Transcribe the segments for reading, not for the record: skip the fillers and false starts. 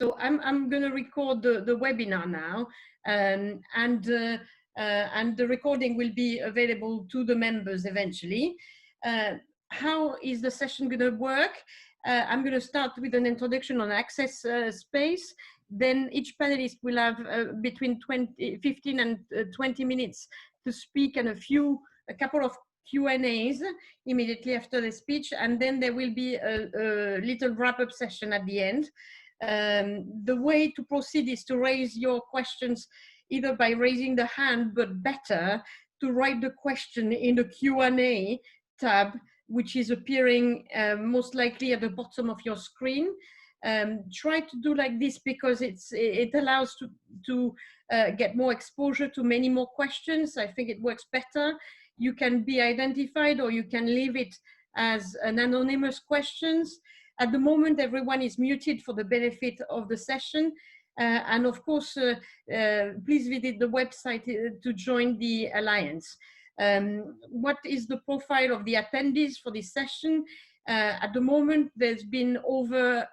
So I'm going to record the webinar now, and the recording will be available to the members eventually. How is the session going to work? I'm going to start with an introduction on ACCESS.SPACE. Then each panelist will have between 15 and 20 minutes to speak, and a couple of Q&As immediately after the speech, and then there will be a little wrap-up session at the end. The way to proceed is to raise your questions either by raising the hand, but better to write the question in the Q&A tab, which is appearing most likely at the bottom of your screen. Try to do like this because it allows to get more exposure to many more questions. I think it works better. You can be identified, or you can leave it as an anonymous questions. At the moment, everyone is muted for the benefit of the session. And of course, please visit the website to join the Alliance. What is the profile of the attendees for this session? At the moment, there's been over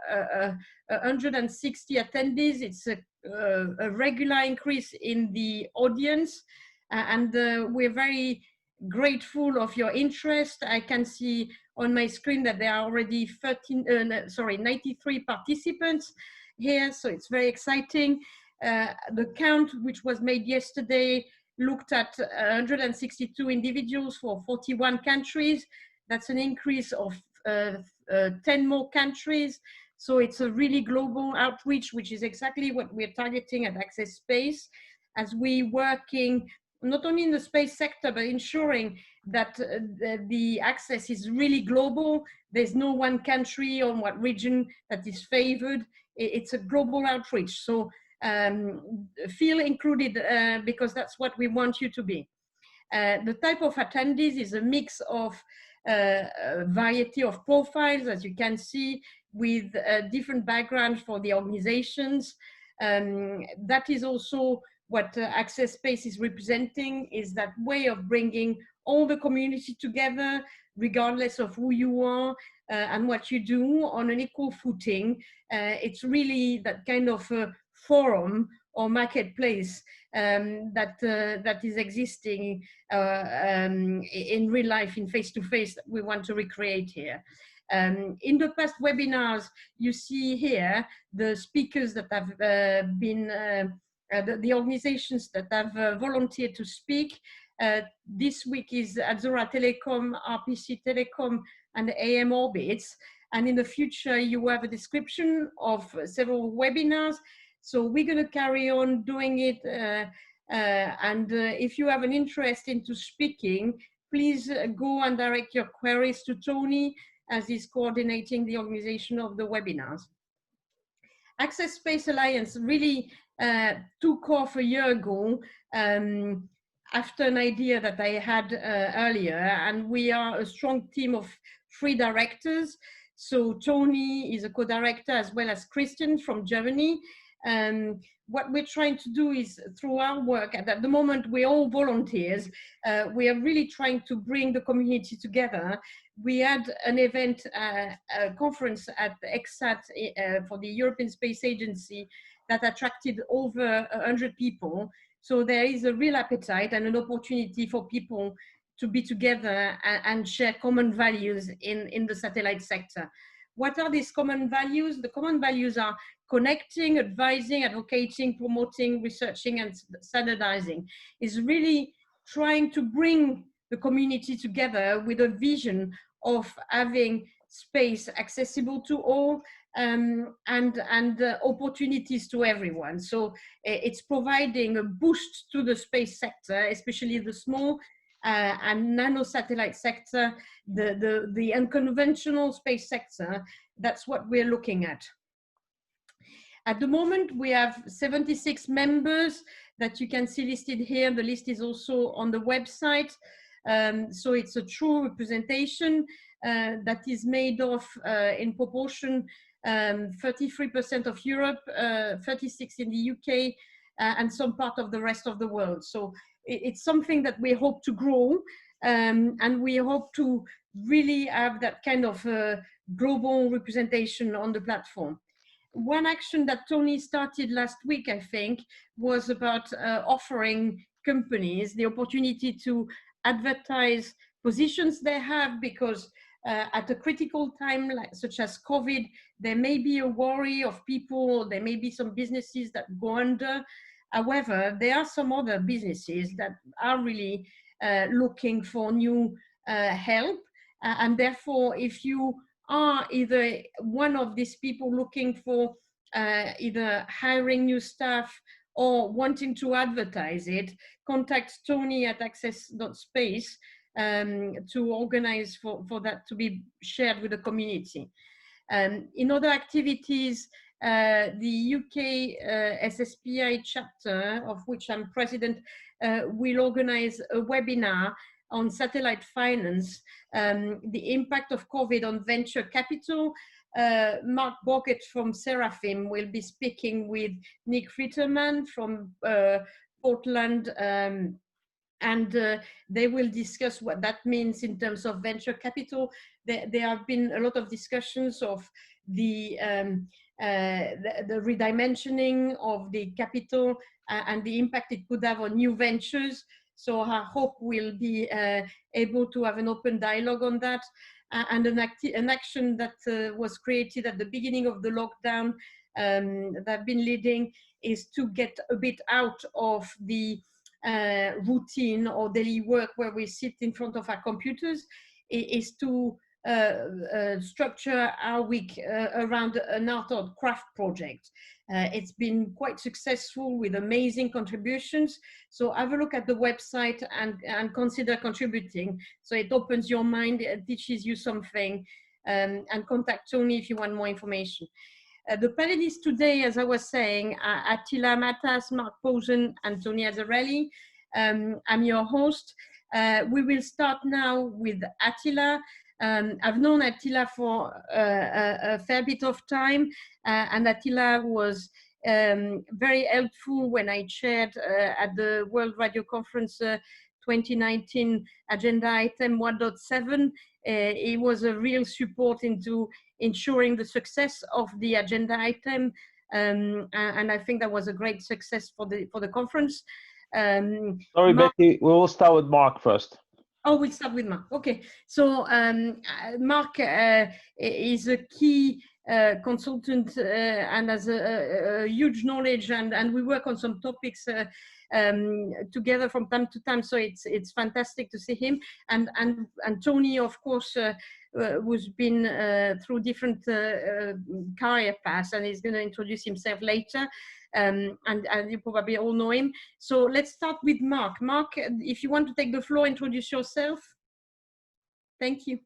160 attendees. It's a regular increase in the audience, and we're very grateful of your interest. I can see on my screen that there are already 93 participants here, so it's very exciting. The count, which was made yesterday, looked at 162 individuals for 41 countries. That's an increase of 10 more countries. So it's a really global outreach, which is exactly what we're targeting at ACCESS.SPACE, as we're working not only in the space sector, but ensuring that the access is really global. There's no one country or one region that is favored. It's a global outreach. So feel included because that's what we want you to be. The type of attendees is a mix of a variety of profiles, as you can see, with different backgrounds for the organizations. That is also what ACCESS.SPACE is representing, is that way of bringing all the community together, regardless of who you are and what you do, on an equal footing. It's really that kind of forum or marketplace that is existing in real life, in face-to-face, that we want to recreate here. In the past webinars, you see here the speakers that have been the organizations that have volunteered to speak. This week is Azzurra Telecom, RPC Telecom, and AM Orbits. And in the future, you have a description of several webinars. So we're going to carry on doing it. If you have an interest into speaking, please go and direct your queries to Tony, as he's coordinating the organization of the webinars. ACCESS.SPACE Alliance really took off a year ago after an idea that I had earlier, and we are a strong team of 3 directors. So Tony is a co-director, as well as Christian from Germany. What we're trying to do is, through our work, at the moment we're all volunteers, we are really trying to bring the community together. We had an event, a conference at EXAT for the European Space Agency that attracted over 100 people. So there is a real appetite and an opportunity for people to be together and share common values in the satellite sector. What are these common values? The common values are connecting, advising, advocating, promoting, researching, and standardizing. Is really trying to bring the community together with a vision of having space accessible to all, and opportunities to everyone. So it's providing a boost to the space sector, especially the small and nano satellite sector, the unconventional space sector. That's what we're looking at. At the moment, we have 76 members that you can see listed here. The list is also on the website. So it's a true representation that is made of, in proportion, 33% of Europe, 36% in the UK, and some part of the rest of the world. So it's something that we hope to grow, and we hope to really have that kind of global representation on the platform. one action that Tony started last week, I think, was about offering companies the opportunity to advertise positions they have, because at a critical time such as COVID, there may be a worry of people, there may be some businesses that go under. However, there are some other businesses that are really looking for new help. And therefore, if you are either one of these people looking for either hiring new staff or wanting to advertise it, contact Tony at ACCESS.SPACE to organize for that to be shared with the community. In other activities, the UK SSPI chapter, of which I'm president, will organize a webinar on satellite finance, the impact of COVID on venture capital. Mark Boggett from Seraphim will be speaking with Nick Ritterman from Portland, and they will discuss what that means in terms of venture capital. There have been a lot of discussions of the redimensioning of the capital and the impact it could have on new ventures. So I hope we'll be able to have an open dialogue on that. And an action that was created at the beginning of the lockdown that I've been leading is to get a bit out of the routine or daily work where we sit in front of our computers, is to structure our week around an art or craft project. It's been quite successful with amazing contributions. So have a look at the website and consider contributing. So it opens your mind, it teaches you something, and contact Tony if you want more information. The panelists today, as I was saying, are Attila Matas, Mark Posen, and Tony Azzarelli. I'm your host. We will start now with Attila. I've known Attila for a fair bit of time, and Attila was very helpful when I chaired at the World Radio Conference 2019 agenda item 1.7. He was a real support into ensuring the success of the agenda item, and I think that was a great success for the conference. Sorry, Mark, Betty, we will start with Mark first. Oh, we'll start with Mark. Okay, so Mark is a key consultant and has a huge knowledge, and we work on some topics together from time to time. So it's fantastic to see him, and Tony, of course, who's been through different career paths, and he's going to introduce himself later. And you probably all know him. So let's start with Mark. Mark, if you want to take the floor, introduce yourself. Thank you.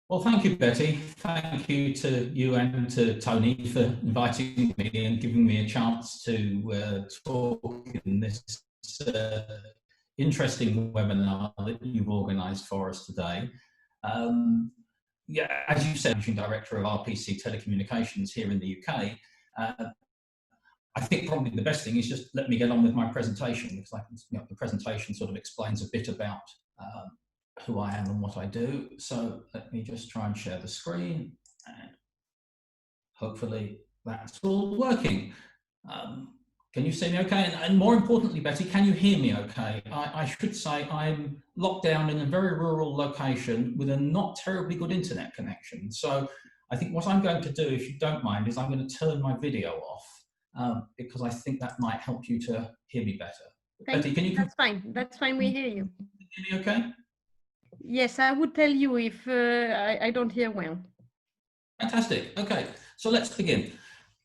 Well, thank you, Betty. Thank you to you and to Tony for inviting me and giving me a chance to talk in this interesting webinar that you've organised for us today. Yeah, as you said, I'm Director of RPC Telecommunications here in the UK. I think probably the best thing is just let me get on with my presentation, because I can, the presentation sort of explains a bit about who I am and what I do. So let me just try and share the screen, and hopefully that's all working. Can you see me okay? And more importantly, Betty, can you hear me okay? I should say I'm locked down in a very rural location with a not terribly good internet connection. So I think what I'm going to do, if you don't mind, is I'm going to turn my video off. Because I think that might help you to hear me better. Betty, can you? That's fine. That's fine. We hear you. Can you hear me okay? Yes, I would tell you if I don't hear well. Fantastic. Okay, so let's begin.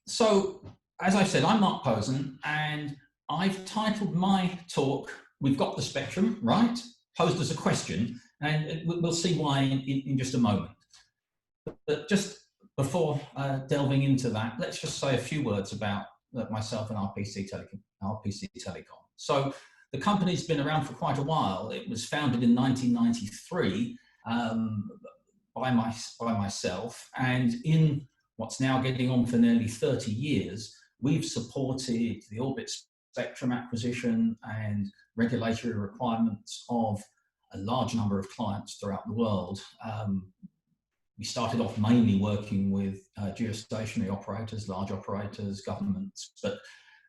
So, as I said, I'm Mark Posen, and I've titled my talk, "We've Got the Spectrum," right? Posed as a question, and we'll see why in just a moment. But just before delving into that, let's just say a few words about myself and RPC Telecom. So the company's been around for quite a while. It was founded in 1993 by myself, and in what's now getting on for nearly 30 years, we've supported the orbit spectrum acquisition and regulatory requirements of a large number of clients throughout the world. we started off mainly working with geostationary operators, large operators, governments, but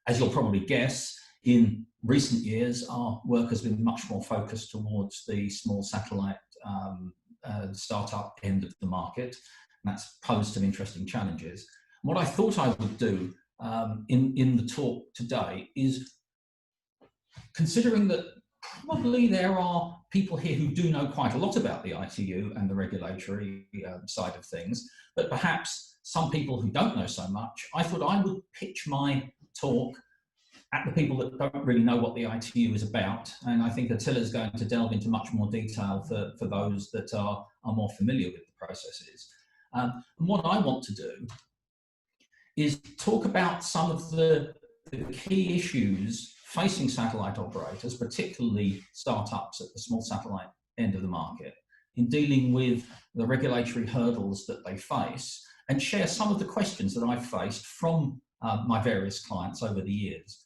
as you'll probably guess, in recent years, our work has been much more focused towards the small satellite startup end of the market. And that's posed some interesting challenges. What I thought I would do in the talk today is, considering that probably there are people here who do know quite a lot about the ITU and the regulatory side of things, but perhaps some people who don't know so much, I thought I would pitch my talk at the people that don't really know what the ITU is about. And I think Attila is going to delve into much more detail for those that are more familiar with the processes. And what I want to do is talk about some of the key issues facing satellite operators, particularly startups at the small satellite end of the market, in dealing with the regulatory hurdles that they face, and share some of the questions that I've faced from my various clients over the years.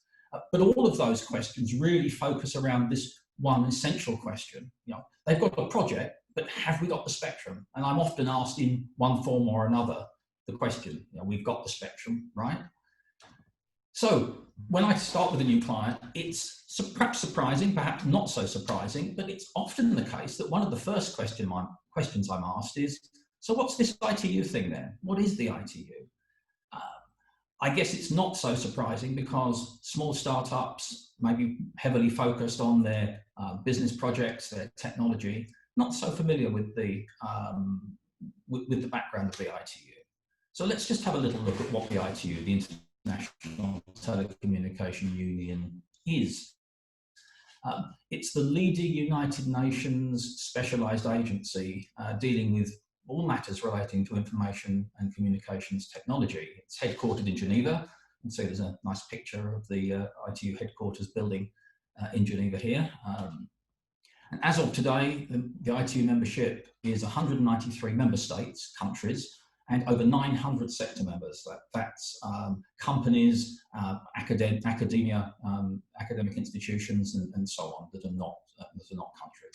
But all of those questions really focus around this one essential question. You know, they've got a project, but have we got the spectrum? And I'm often asked in one form or another the question, you know, we've got the spectrum, right? So when I start with a new client, it's perhaps surprising, perhaps not so surprising, but it's often the case that one of the first questions I'm asked is, so what's this ITU thing then? What is the ITU? I guess it's not so surprising because small startups may be heavily focused on their business projects, their technology, not so familiar with the background of the ITU. So let's just have a little look at what the ITU, the International Telecommunication Union, is. It's the leading United Nations specialised agency dealing with all matters relating to information and communications technology. It's headquartered in Geneva. You can see there's a nice picture of the ITU headquarters building in Geneva here. And as of today, the ITU membership is 193 member states, countries, and over 900 sector members. That's companies, academia, academic institutions, and so on that are not countries.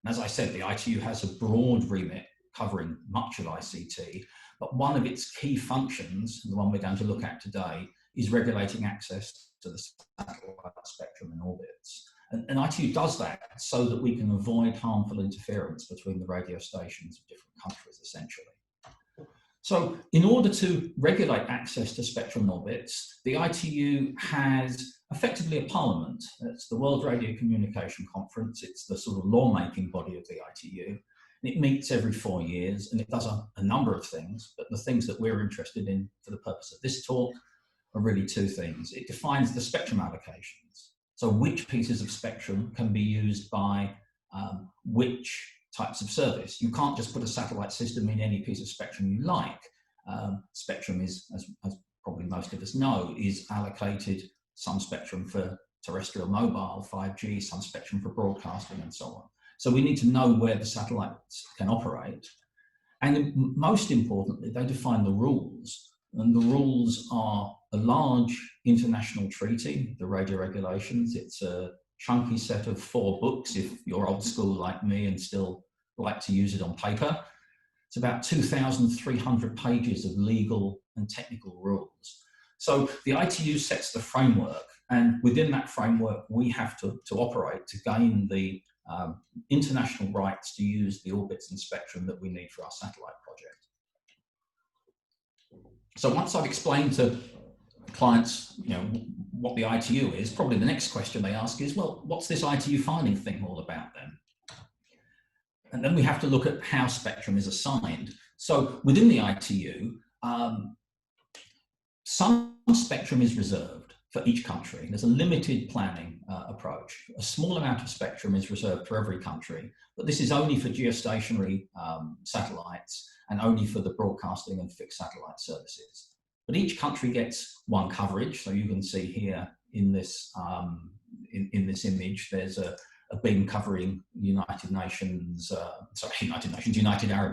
And as I said, the ITU has a broad remit covering much of ICT, but one of its key functions, and the one we're going to look at today, is regulating access to the satellite spectrum and orbits. And ITU does that so that we can avoid harmful interference between the radio stations of different countries, essentially. So in order to regulate access to spectrum orbits, the ITU has effectively a parliament. It's the World Radio Communication Conference. It's the sort of lawmaking body of the ITU. And it meets every 4 years, and it does a number of things, but the things that we're interested in for the purpose of this talk are really two things. It defines the spectrum allocations. So which pieces of spectrum can be used by which types of service. You can't just put a satellite system in any piece of spectrum you like. Spectrum is, as probably most of us know, is allocated some spectrum for terrestrial mobile, 5G, some spectrum for broadcasting, and so on. So we need to know where the satellites can operate. And most importantly, they define the rules. And the rules are a large international treaty, the radio regulations. It's a chunky set of 4 books, if you're old school like me and still like to use it on paper. It's about 2,300 pages of legal and technical rules. So the ITU sets the framework, and within that framework, we have to operate to gain the international rights to use the orbits and spectrum that we need for our satellite project. So once I've explained to clients, you know, what the ITU is, probably the next question they ask is, well, what's this ITU filing thing all about then? And then we have to look at how spectrum is assigned. So within the ITU, some spectrum is reserved for each country. There's a limited planning approach. A small amount of spectrum is reserved for every country, but this is only for geostationary satellites and only for the broadcasting and fixed satellite services. But each country gets one coverage. So you can see here in this in this image, there's a beam covering United Arab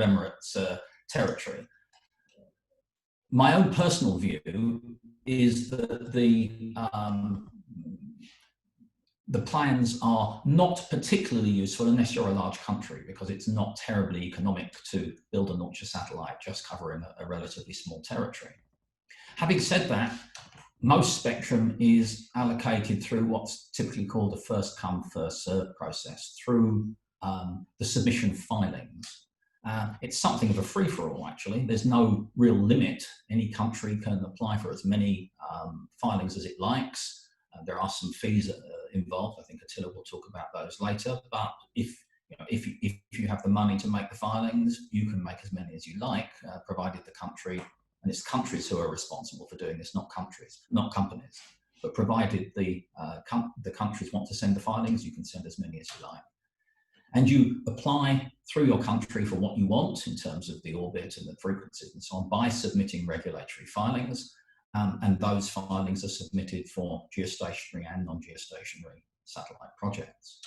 Emirates territory. My own personal view is that the the plans are not particularly useful unless you're a large country, because it's not terribly economic to build and launch a satellite just covering a relatively small territory. Having said that, most spectrum is allocated through what's typically called a first come, first served process, through the submission of filings. It's something of a free-for-all, actually. There's no real limit. Any country can apply for as many filings as it likes. There are some fees involved. I think Attila will talk about those later. But if you have the money to make the filings, you can make as many as you like, provided the country, and it's countries who are responsible for doing this, not countries, not companies. But provided the countries want to send the filings, you can send as many as you like. And you apply through your country for what you want in terms of the orbit and the frequencies and so on by submitting regulatory filings. And those filings are submitted for geostationary and non-geostationary satellite projects.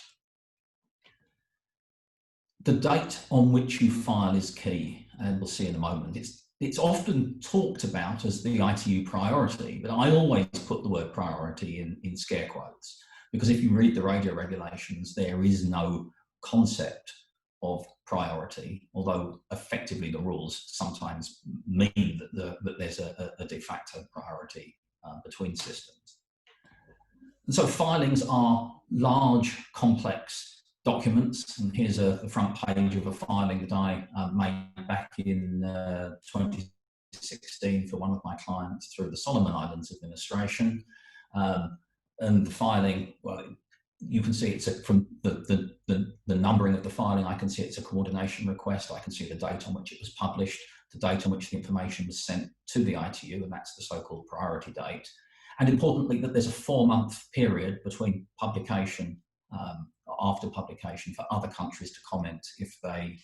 The date on which you file is key, and we'll see in a moment. It's often talked about as the ITU priority, but I always put the word priority in scare quotes, because if you read the radio regulations, there is no concept of priority, although effectively the rules sometimes mean that there's a de facto priority between systems. And so filings are large, complex documents, and here's the front page of a filing that I made back in 2016 for one of my clients through the Solomon Islands administration. And the filing, well, you can see it's from the numbering of the filing. I can see it's a coordination request. I can see the date on which it was published, the date on which the information was sent to the ITU, and that's the so-called priority date. And importantly, that there's a 4-month period between publication, after publication, for other countries to comment if they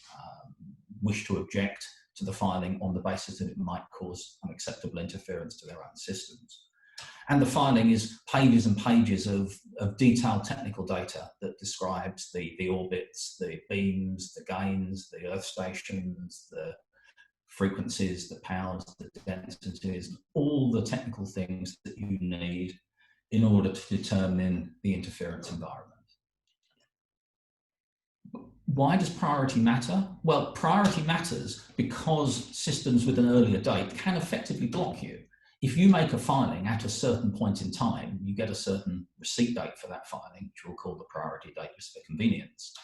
wish to object to the filing on the basis that it might cause unacceptable interference to their own systems. And the filing is pages and pages of detailed technical data that describes the orbits, the beams, the gains, the earth stations, the frequencies, the powers, the densities, all the technical things that you need in order to determine the interference environment. Why does priority matter? Well, priority matters because systems with an earlier date can effectively block you. If you make a filing at a certain point in time, you get a certain receipt date for that filing, which we'll call the priority date just for convenience.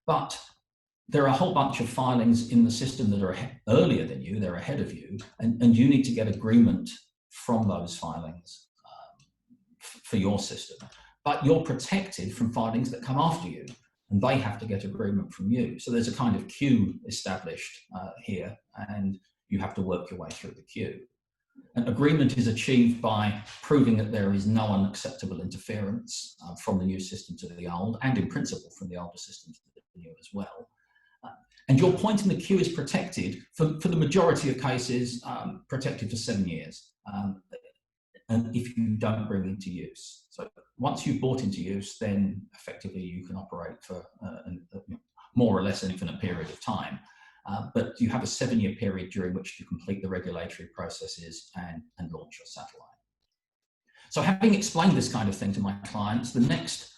But there are a whole bunch of filings in the system that are earlier than you, they're ahead of you, and you need to get agreement from those filings for your system. But you're protected from filings that come after you, and they have to get agreement from you. So there's a kind of queue established here, and you have to work your way through the queue. An agreement is achieved by proving that there is no unacceptable interference from the new system to the old, and in principle from the older system to the new as well. And your point in the queue is protected, for the majority of cases, protected for 7 years, and if you don't bring into use. So once you've brought into use, then effectively you can operate for more or less an infinite period of time. But you have a 7-year period during which you complete the regulatory processes and launch your satellite. So having explained this kind of thing to my clients, the next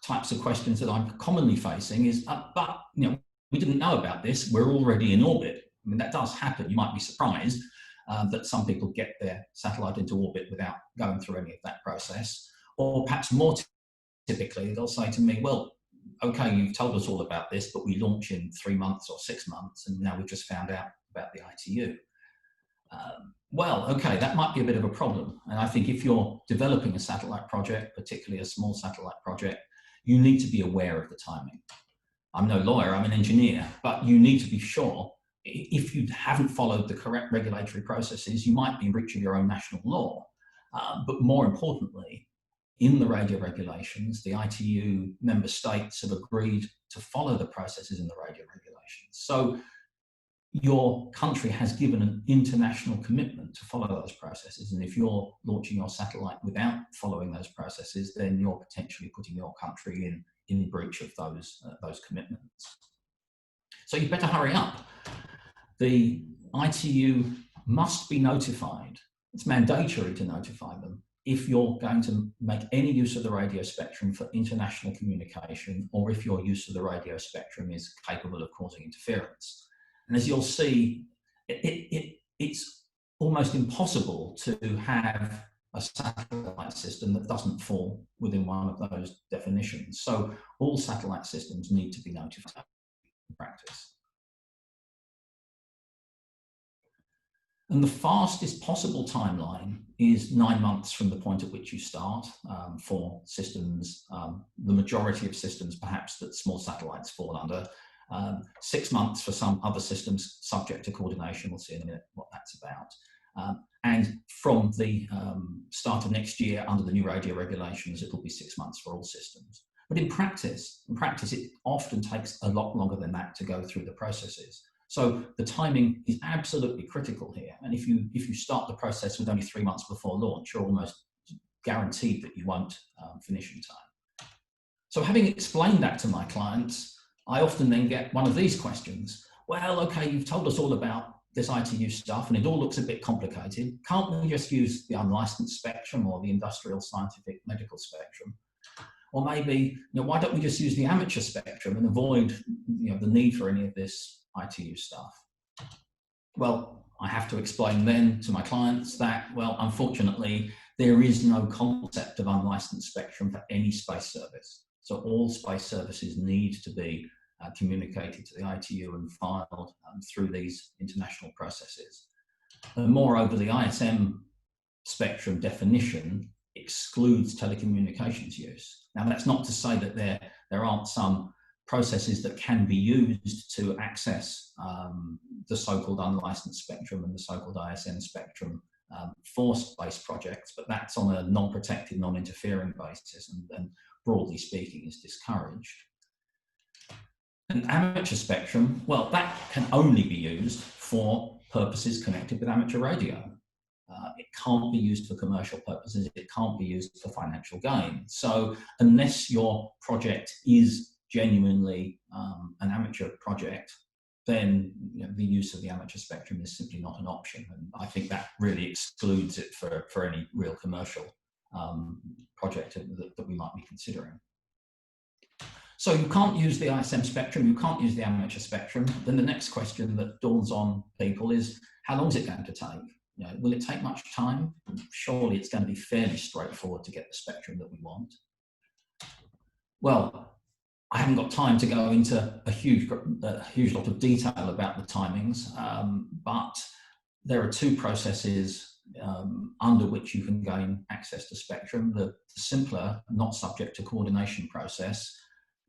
types of questions that I'm commonly facing is, but we didn't know about this, we're already in orbit. I mean, that does happen. You might be surprised that some people get their satellite into orbit without going through any of that process. Or perhaps more typically, they'll say to me, well, okay, you've told us all about this, but we launch in 3 months or 6 months, and now we've just found out about the ITU. Well, okay, that might be a bit of a problem. And I think if you're developing a satellite project, particularly a small satellite project, you need to be aware of the timing. I'm no lawyer, I'm an engineer, but you need to be sure, if you haven't followed the correct regulatory processes, you might be in breach of your own national law. But more importantly, in the radio regulations, the ITU member states have agreed to follow the processes in the radio regulations. So your country has given an international commitment to follow those processes. And if you're launching your satellite without following those processes, then you're potentially putting your country in breach of those commitments. So you better hurry up. The ITU must be notified. It's mandatory to notify them if you're going to make any use of the radio spectrum for international communication, or if your use of the radio spectrum is capable of causing interference. And as you'll see, it's almost impossible to have a satellite system that doesn't fall within one of those definitions. So all satellite systems need to be notified in practice. And the fastest possible timeline is 9 months from the point at which you start for systems, the majority of systems perhaps that small satellites fall under. 6 months for some other systems subject to coordination. We'll see in a minute what that's about. And from the start of next year, under the new radio regulations, it will be 6 months for all systems. But in practice, it often takes a lot longer than that to go through the processes. So the timing is absolutely critical here. And if you start the process with only 3 months before launch, you're almost guaranteed that you won't finish in time. So having explained that to my clients, I often then get one of these questions. Well, okay, you've told us all about this ITU stuff and it all looks a bit complicated. Can't we just use the unlicensed spectrum or the industrial, scientific, medical spectrum? Or maybe, why don't we just use the amateur spectrum and avoid the need for any of this ITU stuff? Well, I have to explain then to my clients that, well, unfortunately, there is no concept of unlicensed spectrum for any space service. So all space services need to be communicated to the ITU and filed through these international processes. And moreover, the ISM spectrum definition excludes telecommunications use. Now, that's not to say that there aren't some processes that can be used to access the so-called unlicensed spectrum and the so-called ISM spectrum for space projects, but that's on a non-protected, non-interfering basis, and broadly speaking is discouraged. And amateur spectrum, well, that can only be used for purposes connected with amateur radio. It can't be used for commercial purposes. It can't be used for financial gain. So unless your project is genuinely an amateur project, then the use of the amateur spectrum is simply not an option. And I think that really excludes it for any real commercial project that we might be considering. So you can't use the ISM spectrum, you can't use the amateur spectrum. Then the next question that dawns on people is, how long is it going to take? Will it take much time? Surely it's going to be fairly straightforward to get the spectrum that we want. Well, I haven't got time to go into a huge lot of detail about the timings, but there are two processes under which you can gain access to spectrum. The simpler, not subject to coordination process,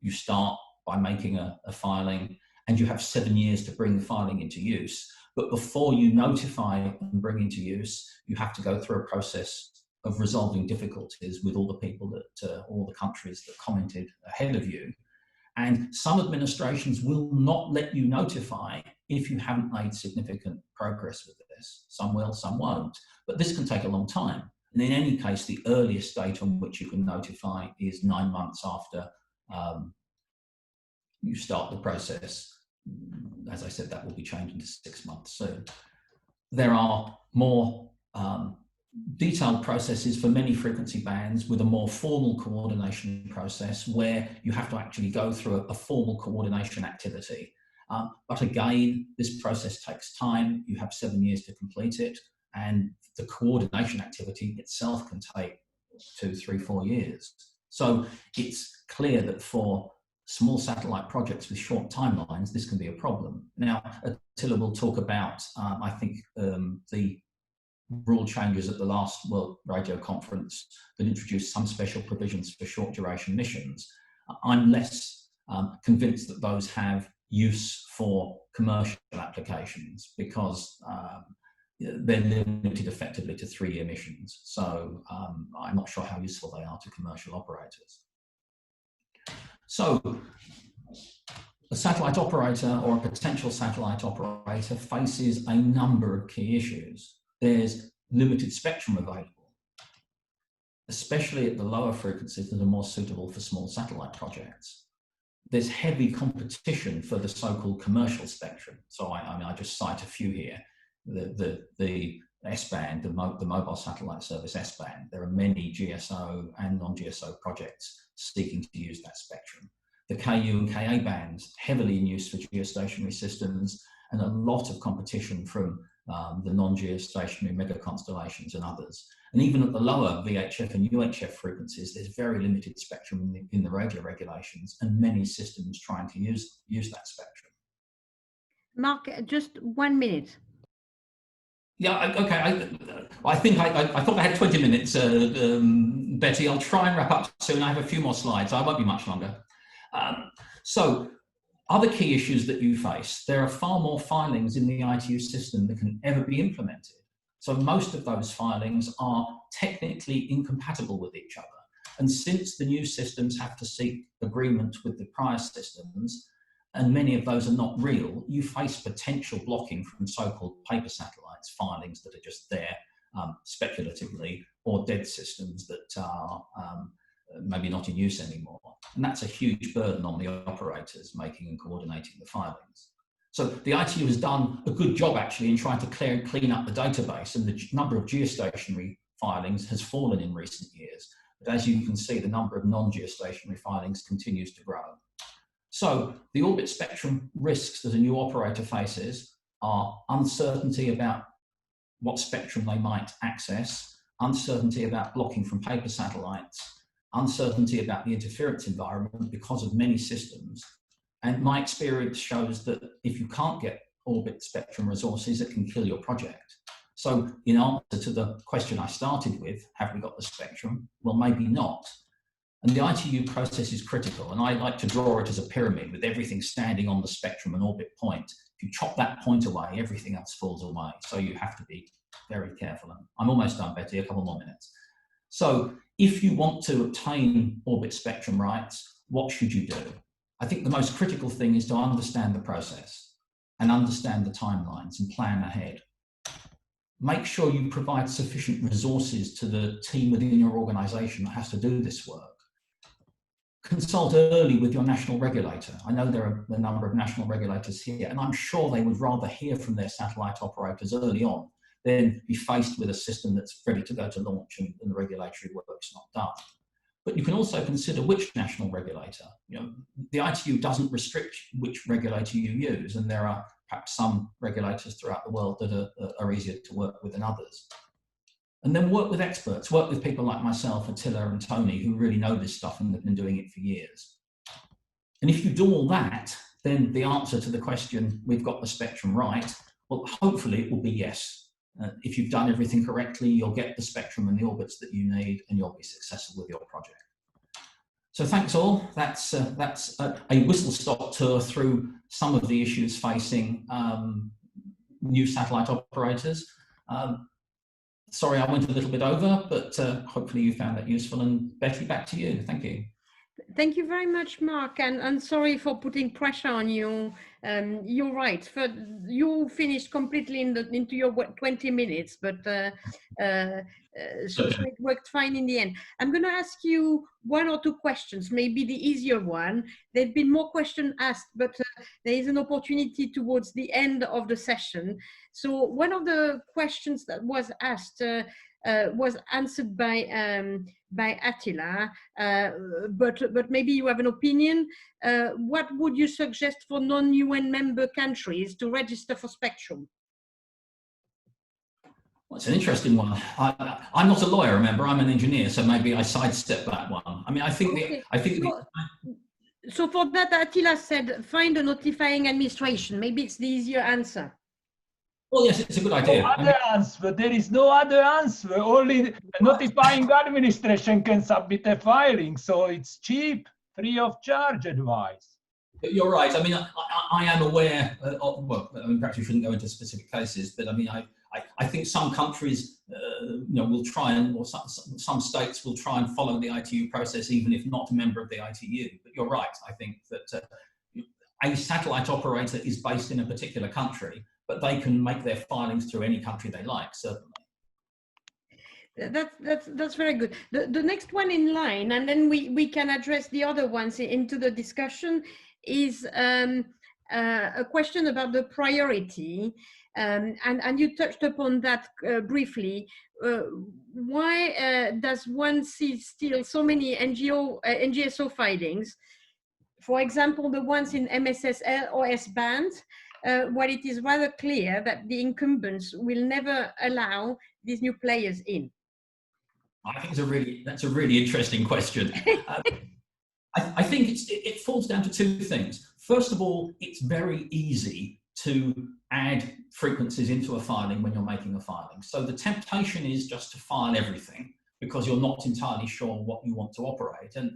you start by making a filing, and you have 7 years to bring the filing into use. But before you notify and bring into use, you have to go through a process of resolving difficulties with all the people all the countries that commented ahead of you. And some administrations will not let you notify if you haven't made significant progress with this. Some will, some won't. But this can take a long time. And in any case, the earliest date on which you can notify is 9 months after you start the process. As I said, that will be changing to 6 months soon. There are more detailed processes for many frequency bands with a more formal coordination process where you have to actually go through a formal coordination activity. But again, this process takes time. You have 7 years to complete it, and the coordination activity itself can take 2, 3, 4 years. So it's clear that for small satellite projects with short timelines, this can be a problem. Now, Attila will talk about, I think, the rule changes at the last World Radio Conference that introduced some special provisions for short duration missions. I'm less convinced that those have use for commercial applications because they're limited effectively to 3-year missions. So I'm not sure how useful they are to commercial operators. So a satellite operator or a potential satellite operator faces a number of key issues. There's limited spectrum available, especially at the lower frequencies that are more suitable for small satellite projects. There's heavy competition for the so-called commercial spectrum. So I just cite a few here. The S-band, the mobile satellite service S-band. There are many GSO and non-GSO projects seeking to use that spectrum. The KU and KA bands, heavily in use for geostationary systems, and a lot of competition from the non-geostationary mega constellations and others. And even at the lower VHF and UHF frequencies, there's very limited spectrum in the radio regulations, and many systems trying to use that spectrum. Mark, just 1 minute. Yeah, okay. I think I thought I had 20 minutes, Betty. I'll try and wrap up soon. I have a few more slides. I won't be much longer. So, other key issues that you face, there are far more filings in the ITU system that can ever be implemented. So most of those filings are technically incompatible with each other. And since the new systems have to seek agreement with the prior systems, and many of those are not real, you face potential blocking from so-called paper satellites, filings that are just there speculatively, or dead systems that are maybe not in use anymore. And that's a huge burden on the operators making and coordinating the filings. So the ITU has done a good job actually in trying to clean up the database, and the number of geostationary filings has fallen in recent years. But as you can see, the number of non-geostationary filings continues to grow. So the orbit spectrum risks that a new operator faces are uncertainty about what spectrum they might access, uncertainty about blocking from paper satellites, uncertainty about the interference environment because of many systems. And my experience shows that if you can't get orbit spectrum resources, it can kill your project. So in answer to the question I started with, have we got the spectrum? Well, maybe not. And the ITU process is critical, and I like to draw it as a pyramid with everything standing on the spectrum and orbit point. If you chop that point away, everything else falls away. So you have to be very careful. I'm almost done, Betty, a couple more minutes. So if you want to obtain orbit spectrum rights, what should you do? I think the most critical thing is to understand the process and understand the timelines and plan ahead. Make sure you provide sufficient resources to the team within your organisation that has to do this work. Consult early with your national regulator. I know there are a number of national regulators here, and I'm sure they would rather hear from their satellite operators early on than be faced with a system that's ready to go to launch and the regulatory work's not done. But you can also consider which national regulator. You know, the ITU doesn't restrict which regulator you use, and there are perhaps some regulators throughout the world that are easier to work with than others. And then work with experts, work with people like myself, Attila and Tony, who really know this stuff and have been doing it for years. And if you do all that, then the answer to the question, we've got the spectrum right, well, hopefully it will be yes. If you've done everything correctly, you'll get the spectrum and the orbits that you need, and you'll be successful with your project. So thanks all. That's a whistle-stop tour through some of the issues facing new satellite operators. Sorry, I went a little bit over, but hopefully you found that useful. And Betty, back to you. Thank you. Thank you very much, Mark, and sorry for putting pressure on you. You're right. You finished completely into your 20 minutes, but so it worked fine in the end. I'm going to ask you one or two questions, maybe the easier one. There've been more questions asked, but there is an opportunity towards the end of the session. So one of the questions that was asked was answered by Attila, but maybe you have an opinion. What would you suggest for non-UN member countries to register for spectrum? Well, it's an interesting one. I'm not a lawyer, remember, I'm an engineer, so maybe I sidestep that one. I mean, I think so for that, Attila said, find a notifying administration. Maybe it's the easier answer. Well, yes, it's a good idea. No other answer. There is no other answer. Only the notifying administration can submit a filing, so it's cheap, free of charge advice. You're right. I mean, I am aware. Well, I mean, perhaps we shouldn't go into specific cases, but I mean, I think some countries, will try and, or some states will try and follow the ITU process, even if not a member of the ITU. But you're right. I think that a satellite operator is based in a particular country, but they can make their filings through any country they like, certainly. That's very good. The next one in line, and then we can address the other ones into the discussion, is a question about the priority. And you touched upon that briefly. Why does one see still so many NGSO filings? For example, the ones in MSS-LOS band, while it is rather clear that the incumbents will never allow these new players in. I think that's a really interesting question. I think it falls down to two things. First of all, it's very easy to add frequencies into a filing when you're making a filing. So the temptation is just to file everything because you're not entirely sure what you want to operate. And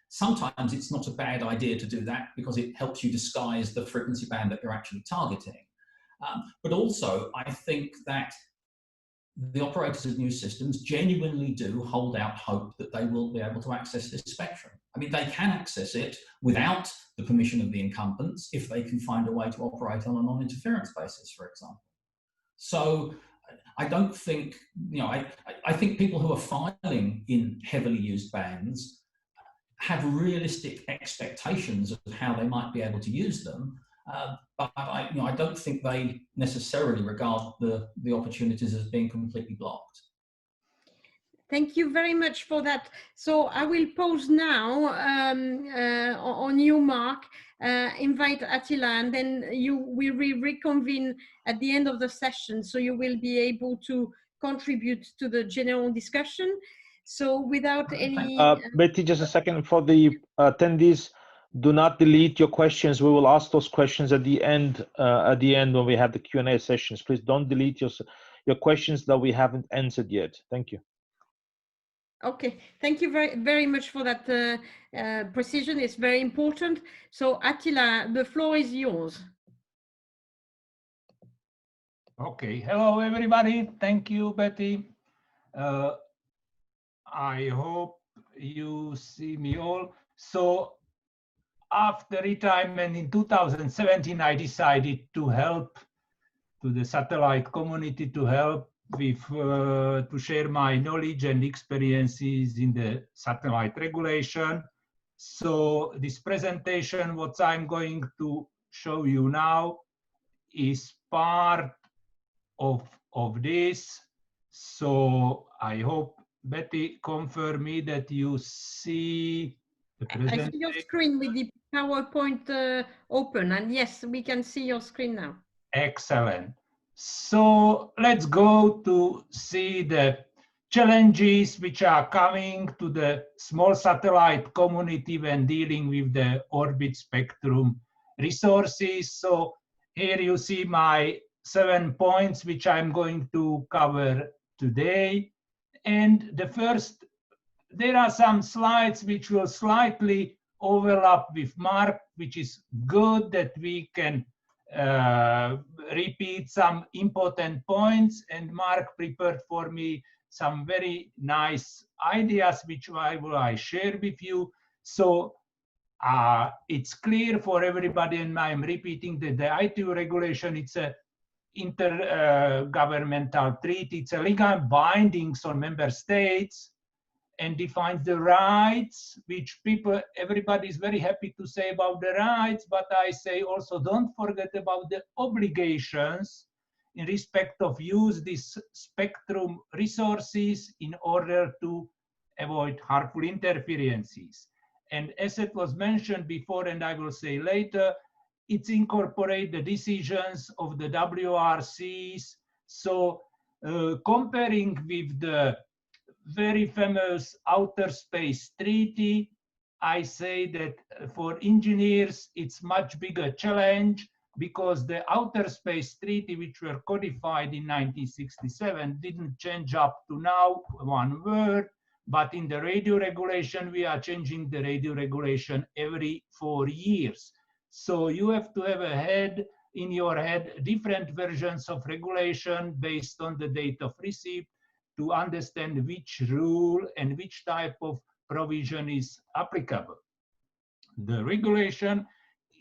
sometimes it's not a bad idea to do that because it helps you disguise the frequency band that you're actually targeting. But also, I think that the operators of new systems genuinely do hold out hope that they will be able to access this spectrum. I mean, they can access it without the permission of the incumbents if they can find a way to operate on a non-interference basis, for example. So I don't think, I think people who are filing in heavily used bands have realistic expectations of how they might be able to use them. But I don't think they necessarily regard the opportunities as being completely blocked. Thank you very much for that. So I will pause now on you, Mark, invite Attila, and then we will reconvene at the end of the session. So you will be able to contribute to the general discussion. So without any... Betty, just a second for the attendees. Do not delete your questions. We will ask those questions at the end when we have the Q&A sessions. Please don't delete your questions that we haven't answered yet. Thank you. Okay, thank you very much for that precision. It's very important. So Attila, the floor is yours. Okay, hello everybody. Thank you, Betty. I hope you see me all. So after retirement in 2017, I decided to help to the satellite community, to help with to share my knowledge and experiences in the satellite regulation. So this presentation, what I'm going to show you now, is part of this. So I hope, Betty, confirm me that you see the presentation. I see your screen with the PowerPoint open, and yes, we can see your screen now. Excellent. So let's go to see the challenges which are coming to the small satellite community when dealing with the orbit spectrum resources. So here you see my 7 points which I'm going to cover today. And the first, there are some slides which will slightly overlap with Mark, which is good that we can repeat some important points, and Mark prepared for me some very nice ideas which I will share with you. So it's clear for everybody, and I'm repeating that the ITU regulation, it's a intergovernmental treaty, it's a legal bindings on member states and defines the rights, which everybody is very happy to say about the rights, but I say also don't forget about the obligations in respect of use these spectrum resources in order to avoid harmful interferences. And as it was mentioned before, and I will say later, it's incorporate the decisions of the WRCs. So comparing with the very famous Outer Space Treaty, I say that for engineers, it's much bigger challenge because the Outer Space Treaty, which were codified in 1967, didn't change up to now one word, but in the radio regulation, we are changing the radio regulation every 4 years. So you have to have in your head different versions of regulation based on the date of receipt, to understand which rule and which type of provision is applicable. The regulation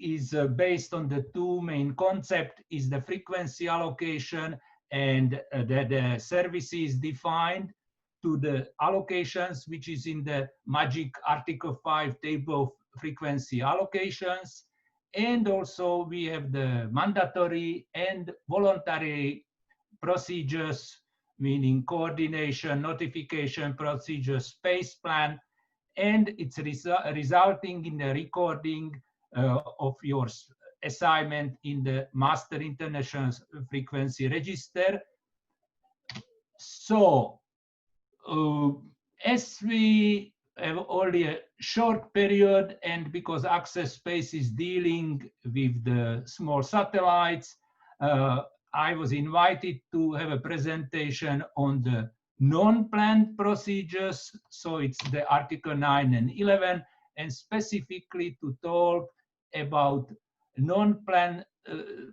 is based on the two main concepts, is the frequency allocation and the services defined to the allocations, which is in the magic Article 5 table of frequency allocations. and also we have the mandatory and voluntary procedures, meaning coordination, notification procedure, space plan, and it's resulting in the recording of your assignment in the Master International Frequency Register. So, as we have only a short period, and because ACCESS.SPACE is dealing with the small satellites, I was invited to have a presentation on the non-planned procedures. So it's the Article 9 and 11, and specifically to talk about non-planned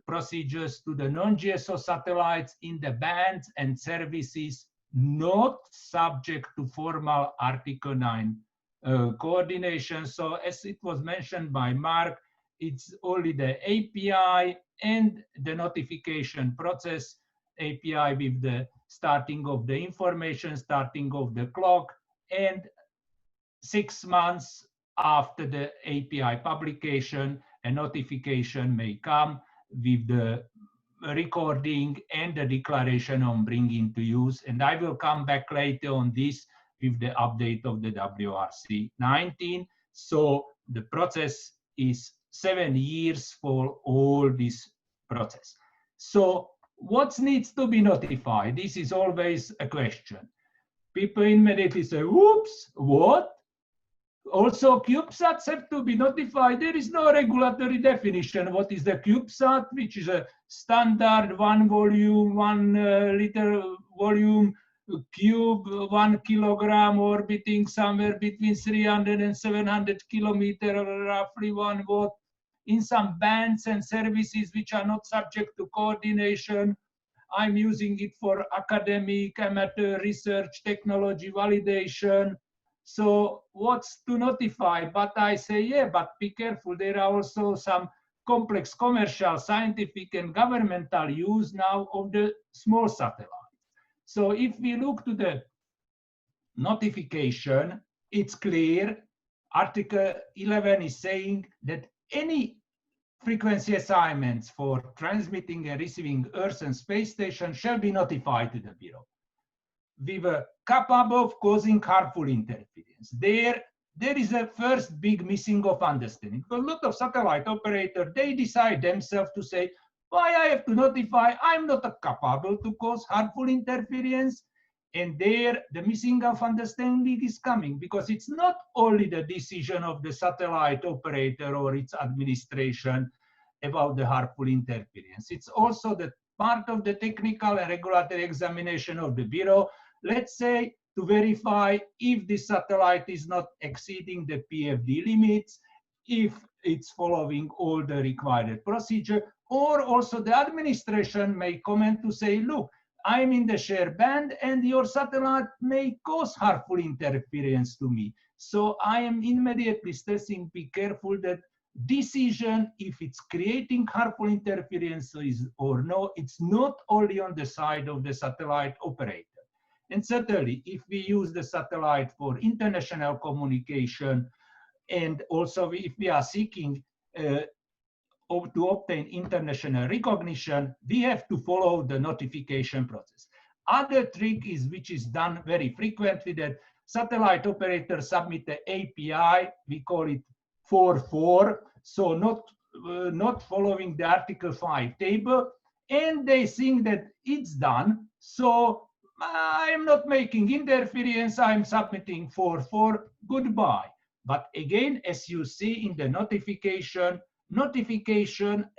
procedures to the non-GSO satellites in the bands and services not subject to formal Article 9 coordination. So as it was mentioned by Mark, it's only the API and the notification process, API with the starting of the information, starting of the clock, and 6 months after the API publication, a notification may come with the recording and the declaration on bringing to use. And I will come back later on this with the update of the WRC 19. So the process is 7 years for all this process. So what needs to be notified? This is always a question. People immediately say, whoops, what? Also, CubeSats have to be notified. There is no regulatory definition. What is the CubeSat, which is a standard 1 volume, 1 liter volume cube, 1 kilogram, orbiting somewhere between 300 and 700 kilometers, roughly 1 watt, in some bands and services which are not subject to coordination. I'm using it for academic, amateur research, technology validation. So what's to notify? But I say, yeah, but be careful. There are also some complex commercial, scientific, and governmental use now of the small satellites. So if we look to the notification, it's clear. Article 11 is saying that any frequency assignments for transmitting and receiving Earth and space station shall be notified to the Bureau. We were capable of causing harmful interference. There is a first big missing of understanding. Because a lot of satellite operators, they decide themselves to say, why I have to notify? I'm not capable to cause harmful interference. And there, the missing of understanding is coming, because it's not only the decision of the satellite operator or its administration about the harmful interference. It's also the part of the technical and regulatory examination of the Bureau, let's say, to verify if the satellite is not exceeding the PFD limits, if it's following all the required procedure, or also the administration may comment to say, look, I'm in the share band and your satellite may cause harmful interference to me. So I am immediately stressing, be careful that decision if it's creating harmful interference or no, it's not only on the side of the satellite operator. And certainly, if we use the satellite for international communication, and also if we are seeking to obtain international recognition, we have to follow the notification process. Other trick is, which is done very frequently, that satellite operators submit the API, we call it 4.4, so not following the Article 5 table, and they think that it's done, so I'm not making interference, I'm submitting 4.4, goodbye. But again, as you see in the notification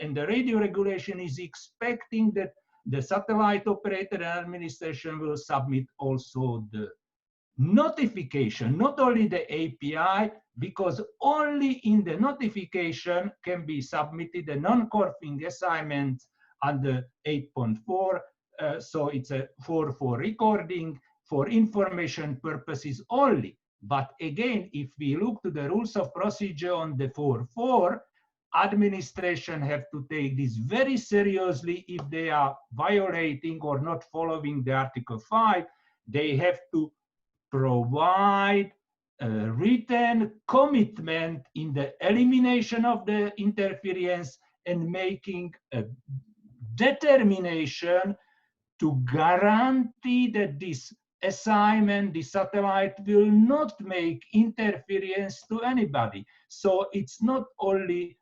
and the radio regulation is expecting that the satellite operator and administration will submit also the notification, not only the API, because only in the notification can be submitted a non-conforming assignment under 8.4. So it's a 4.4 recording for information purposes only. But again, if we look to the rules of procedure on the 4.4, administration have to take this very seriously. If they are violating or not following the Article 5, they have to provide written commitment in the elimination of the interference and making a determination to guarantee that this assignment, the satellite, will not make interference to anybody. So it's not only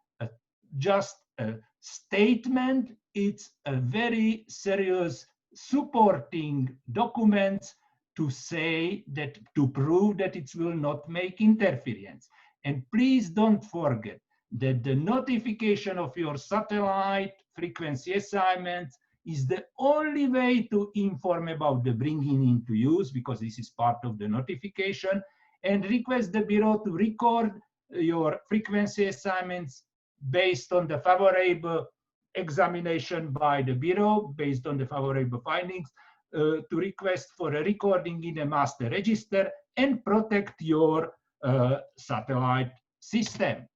just a statement, it's a very serious supporting document to say that, to prove that it will not make interference. And please don't forget that the notification of your satellite frequency assignments is the only way to inform about the bringing into use, because this is part of the notification, and request the Bureau to record your frequency assignments based on the favorable examination by the Bureau, based on the favorable findings, to request for a recording in a master register and protect your satellite system.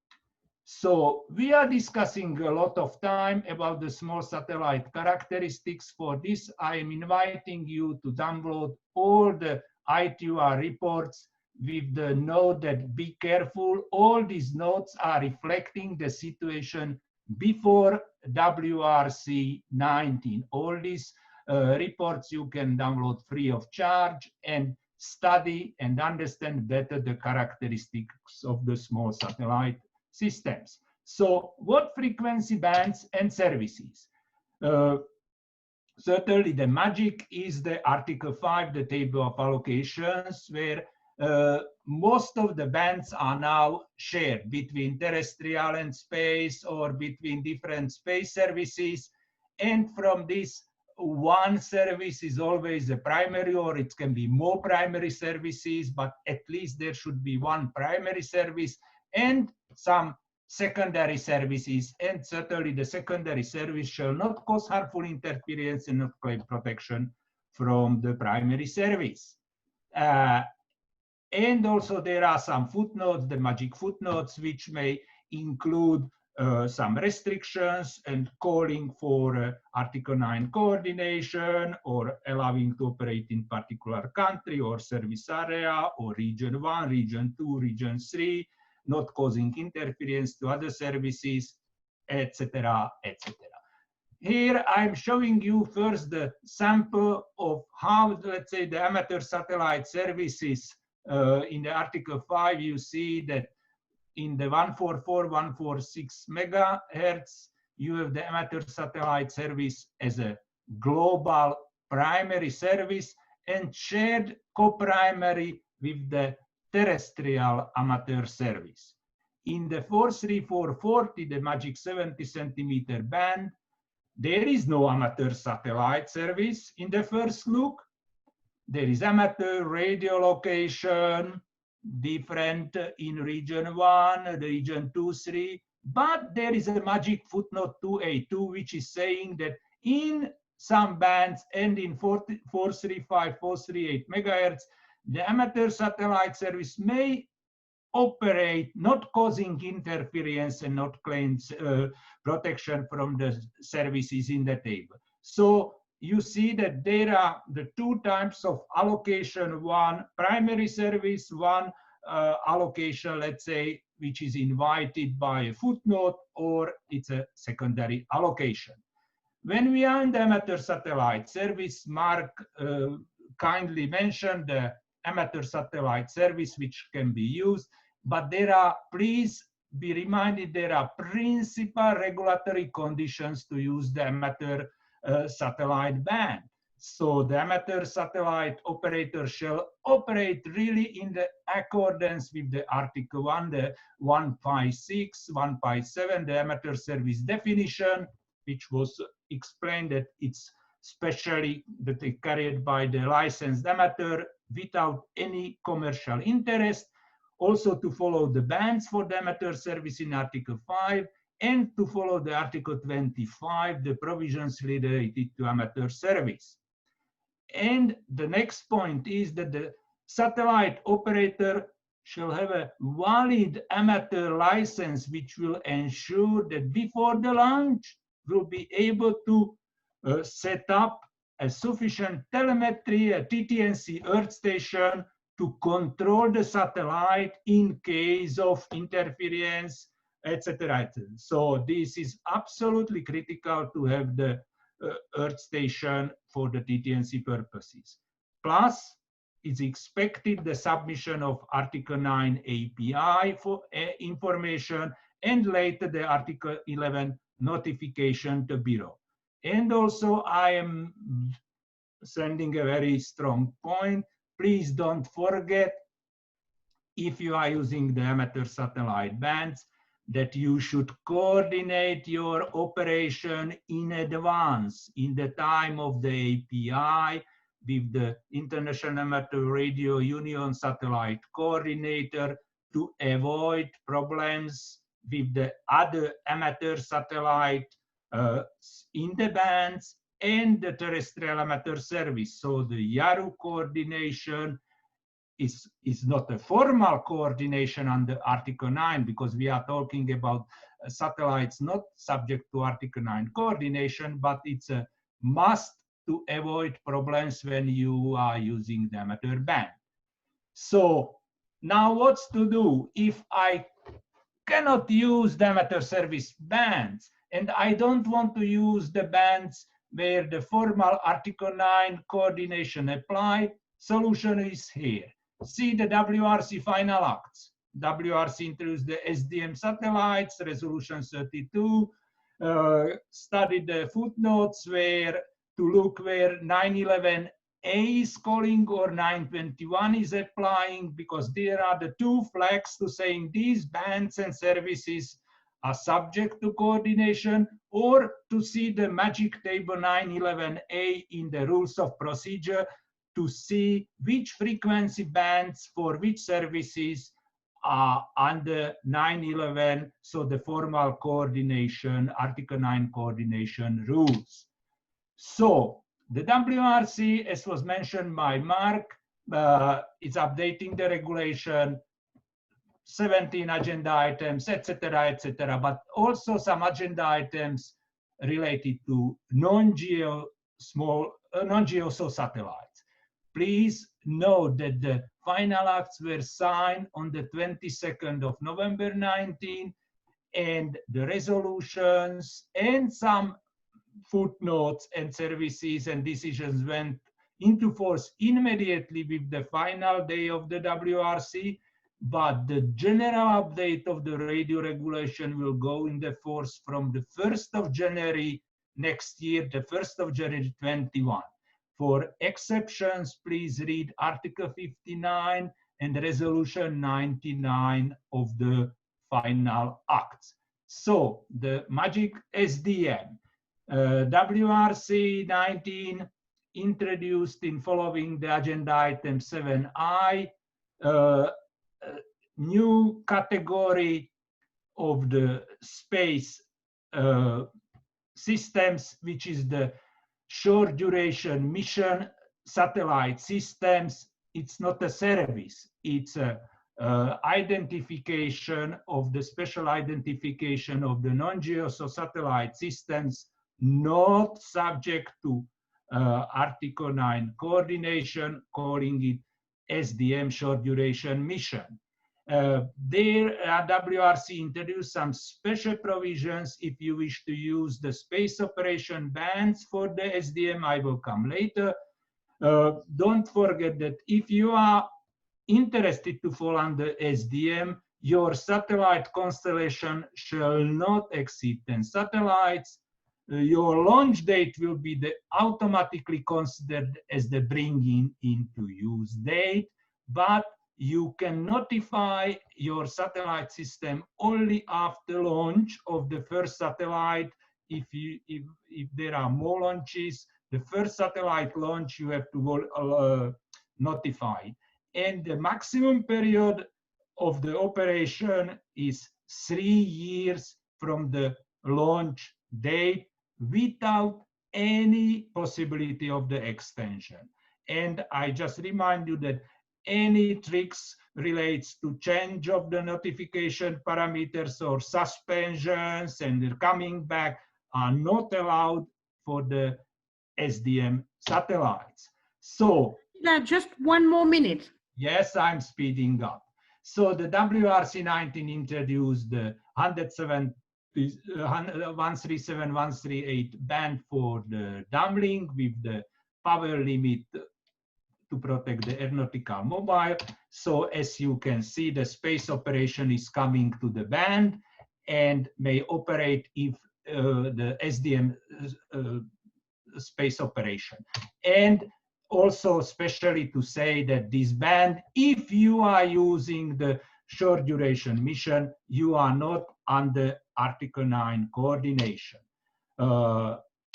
So we are discussing a lot of time about the small satellite characteristics. For this, I am inviting you to download all the ITUR reports with the note that be careful. All these notes are reflecting the situation before WRC 19. All these reports you can download free of charge and study and understand better the characteristics of the small satellite systems. So what frequency bands and services? Certainly the magic is the Article 5, the table of allocations, where most of the bands are now shared between terrestrial and space or between different space services. And from this, one service is always a primary, or it can be more primary services, but at least there should be one primary service and some secondary services, and certainly the secondary service shall not cause harmful interference and not claim protection from the primary service. And also there are some footnotes, the magic footnotes, which may include some restrictions and calling for Article 9 coordination, or allowing to operate in particular country or service area, or region 1, region 2, region 3, not causing interference to other services, etc., etc. Here I'm showing you first the sample of how, let's say, the amateur satellite services in the Article 5. You see that in the 144, 146 megahertz, you have the amateur satellite service as a global primary service and shared co-primary with the terrestrial amateur service. In the 43440, the magic 70 centimeter band, there is no amateur satellite service in the first look. There is amateur radio location, different in region 1, region 2, 3, but there is a magic footnote 2A2, which is saying that in some bands and in 435, 438 megahertz, the amateur satellite service may operate, not causing interference and not claims protection from the services in the table. So you see that there are the two types of allocation: one primary service, one allocation, let's say, which is invited by a footnote, or it's a secondary allocation. When we are in the amateur satellite service, Mark kindly mentioned the amateur satellite service which can be used, but there are, please be reminded, there are principal regulatory conditions to use the amateur satellite band. So the amateur satellite operator shall operate really in the accordance with the Article 1, the 156, 157, the amateur service definition, which was explained that it's specially that they carried by the licensed amateur without any commercial interest. Also to follow the bands for the amateur service in Article 5, and to follow the Article 25, the provisions related to amateur service. And the next point is that the satellite operator shall have a valid amateur license, which will ensure that before the launch will be able to set up a sufficient telemetry, a TT&C Earth station to control the satellite in case of interference, etc. So this is absolutely critical to have the Earth station for the TT&C purposes. Plus, it's expected the submission of Article 9 API for information, and later the Article 11 notification to Bureau. And also I am sending a very strong point. Please don't forget, if you are using the amateur satellite bands, that you should coordinate your operation in advance, in the time of the API, with the International Amateur Radio Union Satellite Coordinator, to avoid problems with the other amateur satellite in the bands and the terrestrial amateur service. So the YARU coordination is not a formal coordination under Article 9, because we are talking about satellites not subject to Article 9 coordination, but it's a must to avoid problems when you are using the amateur band. So now what's to do if I cannot use the amateur service bands, and I don't want to use the bands where the formal Article 9 coordination apply? Solution is here. See the WRC final acts. WRC introduced the SDM satellites, resolution 32, studied the footnotes where to look where 911A is calling or 921 is applying, because there are the two flags to saying these bands and services are subject to coordination, or to see the magic table 911A in the rules of procedure to see which frequency bands for which services are under 911, so the formal coordination, Article 9 coordination rules. So the WRC, as was mentioned by Mark, is updating the regulation, 17 agenda items, etc., but also some agenda items related to non-geo satellites. Please note that the final acts were signed on the 22nd of November 19, and the resolutions and some footnotes and services and decisions went into force immediately with the final day of the WRC, but the general update of the radio regulation will go into force from the 1st of January next year, the 1st of January 21. For exceptions, please read Article 59 and Resolution 99 of the final acts. So the magic SDM, WRC 19 introduced in following the agenda item 7I, new category of the space systems, which is the short duration mission satellite systems. It's not a service, it's a identification of the special identification of the non-geo satellite systems not subject to Article 9 coordination, calling it SDM, short duration mission. There, WRC introduced some special provisions if you wish to use the space operation bands for the SDM. I will come later. Don't forget that if you are interested to fall under SDM, your satellite constellation shall not exceed 10 satellites. Your launch date will be automatically considered as the bringing into use date, but you can notify your satellite system only after launch of the first satellite. If there are more launches, the first satellite launch you have to notify. And the maximum period of the operation is 3 years from the launch date, without any possibility of the extension. And I just remind you that any tricks relates to change of the notification parameters or suspensions and coming back are not allowed for the SDM satellites. So just one more minute. Yes, I'm speeding up. So the WRC-19 introduced the 137.138 band for the downlink with the power limit to protect the aeronautical mobile. So as you can see, the space operation is coming to the band and may operate if the SDM space operation. And also especially to say that this band, if you are using the short duration mission, you are not under Article 9 coordination.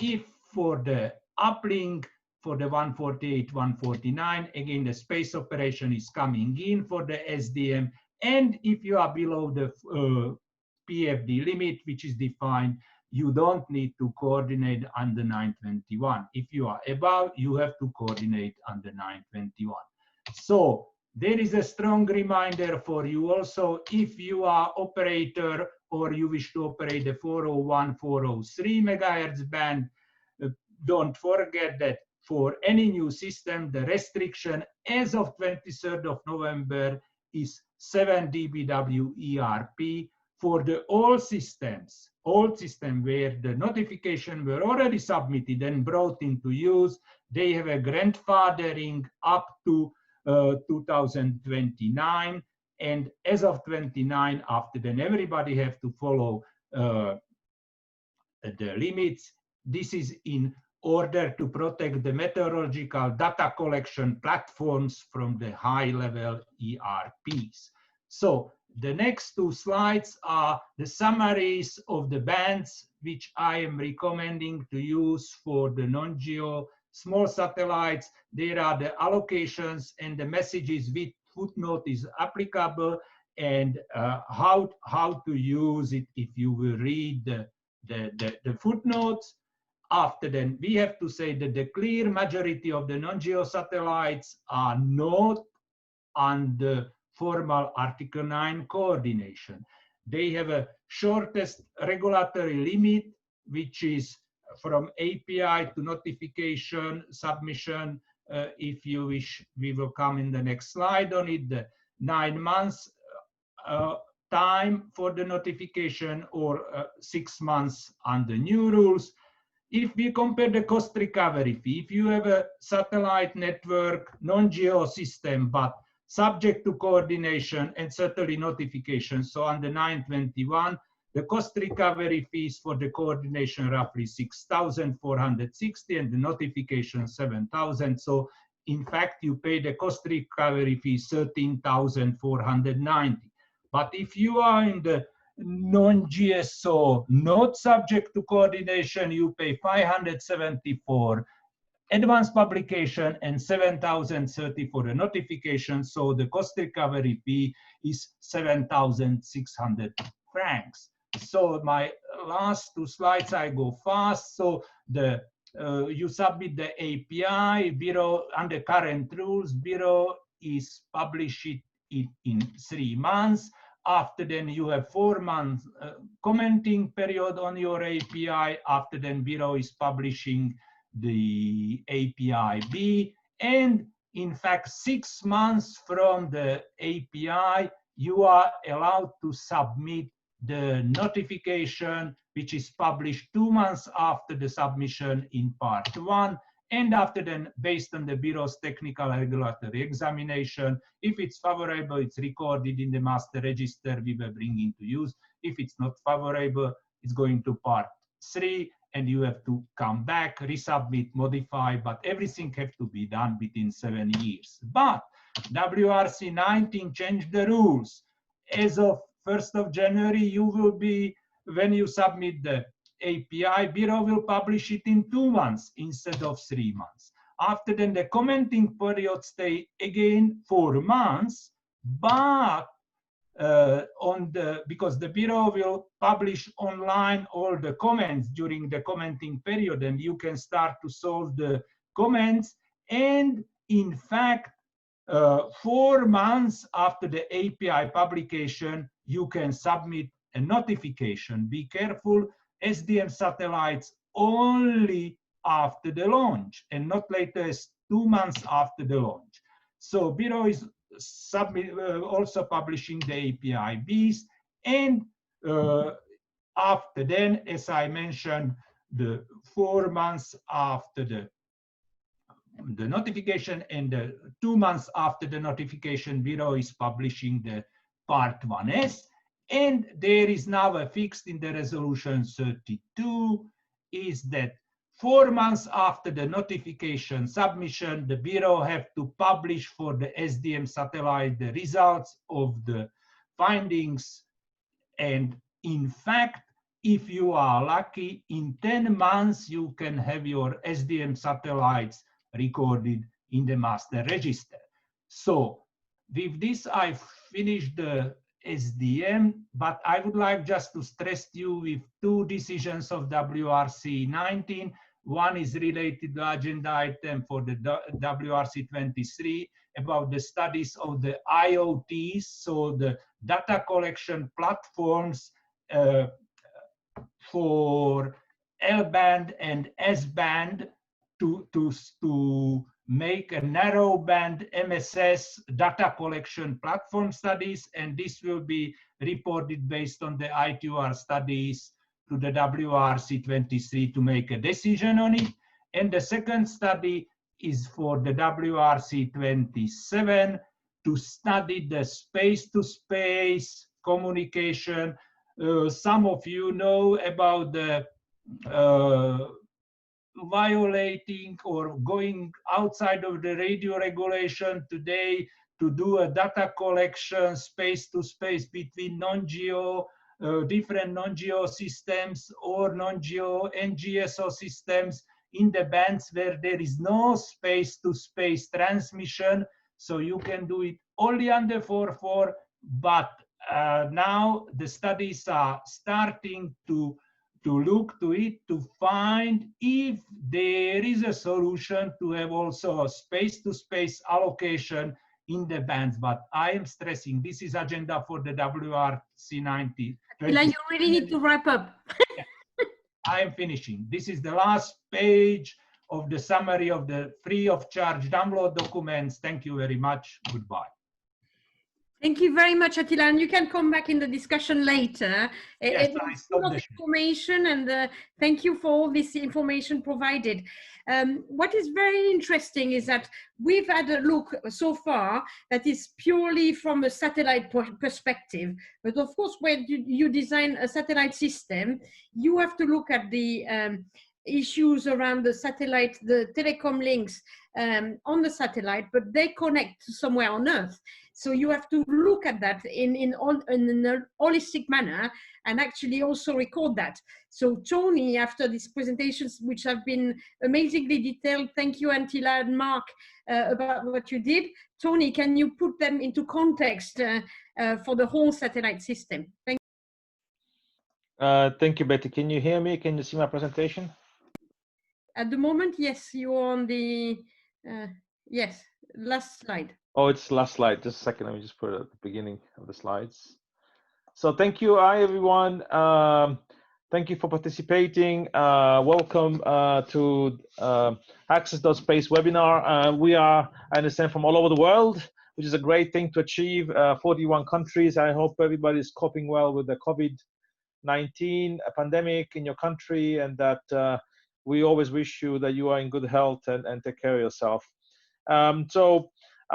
If for the uplink, for the 148, 149, again, the space operation is coming in for the SDM. And if you are below the PFD limit, which is defined, you don't need to coordinate under 921. If you are above, you have to coordinate under 921. So there is a strong reminder for you also, if you are operator or you wish to operate the 401, 403 megahertz band, don't forget that for any new system, the restriction as of 23rd of November is 7 dBW ERP. For the old system where the notification were already submitted and brought into use, they have a grandfathering up to 2029. And as of 29, after then everybody have to follow the limits. This is in order to protect the meteorological data collection platforms from the high-level ERPs. So the next two slides are the summaries of the bands which I am recommending to use for the non-geo small satellites. There are the allocations and the messages with footnote is applicable, and how to use it if you will read the footnotes. After then, we have to say that the clear majority of the non-geo satellites are not under formal Article 9 coordination. They have a shortest regulatory limit, which is from API to notification submission. If you wish, we will come in the next slide on it, the 9 months time for the notification, or 6 months under new rules. If we compare the cost recovery fee, if you have a satellite network, non-geo system, but subject to coordination and certainly notification, so under 921, the cost recovery fees for the coordination roughly 6,460 and the notification 7,000. So in fact, you pay the cost recovery fee 13,490. But if you are in the non-GSO, not subject to coordination, you pay 574 advanced publication and 7,030 for the notification. So the cost recovery fee is 7,600 francs. So my last two slides, I go fast. So the you submit the API, Bureau under current rules, Bureau is published it in 3 months. After then you have 4 months commenting period on your API. After then Bureau is publishing the API B, and in fact 6 months from the API you are allowed to submit the notification, which is published 2 months after the submission in part 1. And after then, based on the Bureau's technical regulatory examination, if it's favorable, it's recorded in the master register we will bring into use. If it's not favorable, it's going to part 3, and you have to come back, resubmit, modify, but everything has to be done within 7 years. But WRC 19 changed the rules. As of 1st of January, you will be, when you submit the API, Bureau will publish it in 2 months instead of 3 months. After then, the commenting period stay again 4 months, but because the Bureau will publish online all the comments during the commenting period, and you can start to solve the comments. And in fact, 4 months after the API publication, you can submit a notification. Be careful, SDM satellites only after the launch and not later as 2 months after the launch. So Bureau is also publishing the API-Bs, and after then, as I mentioned, the 4 months after the notification and 2 months after the notification, Bureau is publishing the Part 1S. And there is now a fixed in the resolution 32 is that 4 months after the notification submission, the Bureau have to publish for the SDM satellite the results of the findings. And in fact, if you are lucky, in 10 months, you can have your SDM satellites recorded in the master register. So with this, I finished the SDM, but I would like just to stress you with 2 decisions of WRC 19. One is related to agenda item for the WRC 23 about the studies of the IoTs, so the data collection platforms for L-band and S-band to make a narrow band MSS data collection platform studies, and this will be reported based on the ITUR studies to the WRC 23 to make a decision on it. And the second study is for the WRC 27 to study the space-to-space communication. Some of you know about the violating or going outside of the radio regulation today to do a data collection space-to-space between non-geo, different non-geo systems or non-geo NGSO systems in the bands where there is no space-to-space transmission. So you can do it only under 4.4, but now the studies are starting to look to it to find if there is a solution to have also a space-to-space allocation in the bands. But I am stressing this is agenda for the WRC 90. Attila, you really need to wrap up. I am finishing. This is the last page of the summary of the free of charge download documents. Thank you very much. Goodbye. Thank you very much, Attila, and you can come back in the discussion later. Yes, It was full of information, and thank you for all this information provided. What is very interesting is that we've had a look so far that is purely from a satellite perspective. But of course, when you design a satellite system, you have to look at the issues around the satellite, the telecom links on the satellite, but they connect somewhere on Earth. So you have to look at that in a holistic manner and actually also record that. So Tony, after these presentations, which have been amazingly detailed, thank you, Attila and Mark, about what you did. Tony, can you put them into context for the whole satellite system? Thank you. Thank you, Betty. Can you hear me? Can you see my presentation? At the moment, yes, you're on the, yes, last slide. Oh, it's last slide. Just a second. Let me just put it at the beginning of the slides. So thank you. Hi, everyone. Thank you for participating. Welcome to ACCESS.SPACE webinar. We are, I understand, from all over the world, which is a great thing to achieve. 41 countries. I hope everybody is coping well with the COVID-19 pandemic in your country, and that we always wish you that you are in good health and take care of yourself.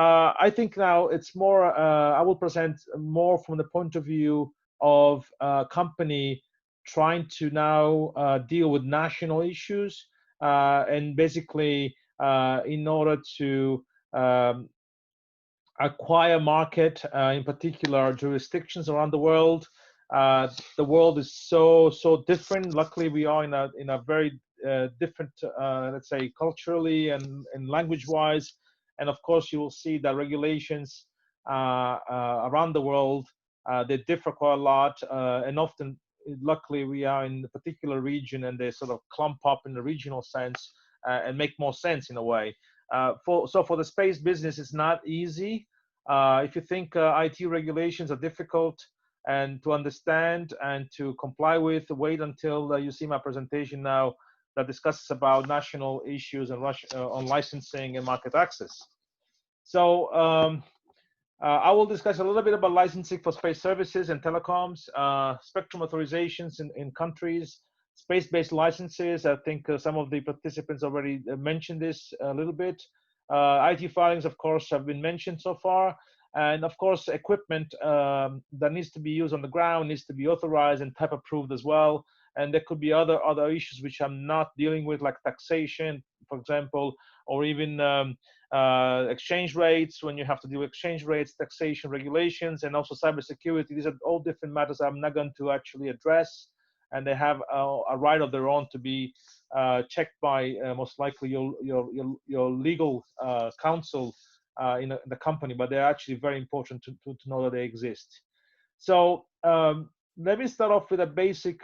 I think now it's more, I will present more from the point of view of a company trying to now deal with national issues and basically in order to acquire market, in particular jurisdictions around the world. The world is so different. Luckily, we are in a very different, let's say, culturally and language-wise. And of course, you will see that regulations around the world, they differ quite a lot. And often, luckily, we are in a particular region and they sort of clump up in the regional sense and make more sense in a way. So for the space business, it's not easy. If you think IT regulations are difficult and to understand and to comply with, wait until you see my presentation now that discusses about national issues and on licensing and market access. So I will discuss a little bit about licensing for space services and telecoms, spectrum authorizations in countries, space-based licenses. I think some of the participants already mentioned this a little bit. IT filings, of course, have been mentioned so far. And of course, equipment that needs to be used on the ground needs to be authorized and type approved as well. And there could be other issues which I'm not dealing with, like taxation, for example, or even exchange rates, when you have to deal with exchange rates, taxation regulations, and also cybersecurity. These are all different matters I'm not going to actually address, and they have a right of their own to be checked by most likely your legal counsel in the company, but they're actually very important to know that they exist. So let me start off with a basic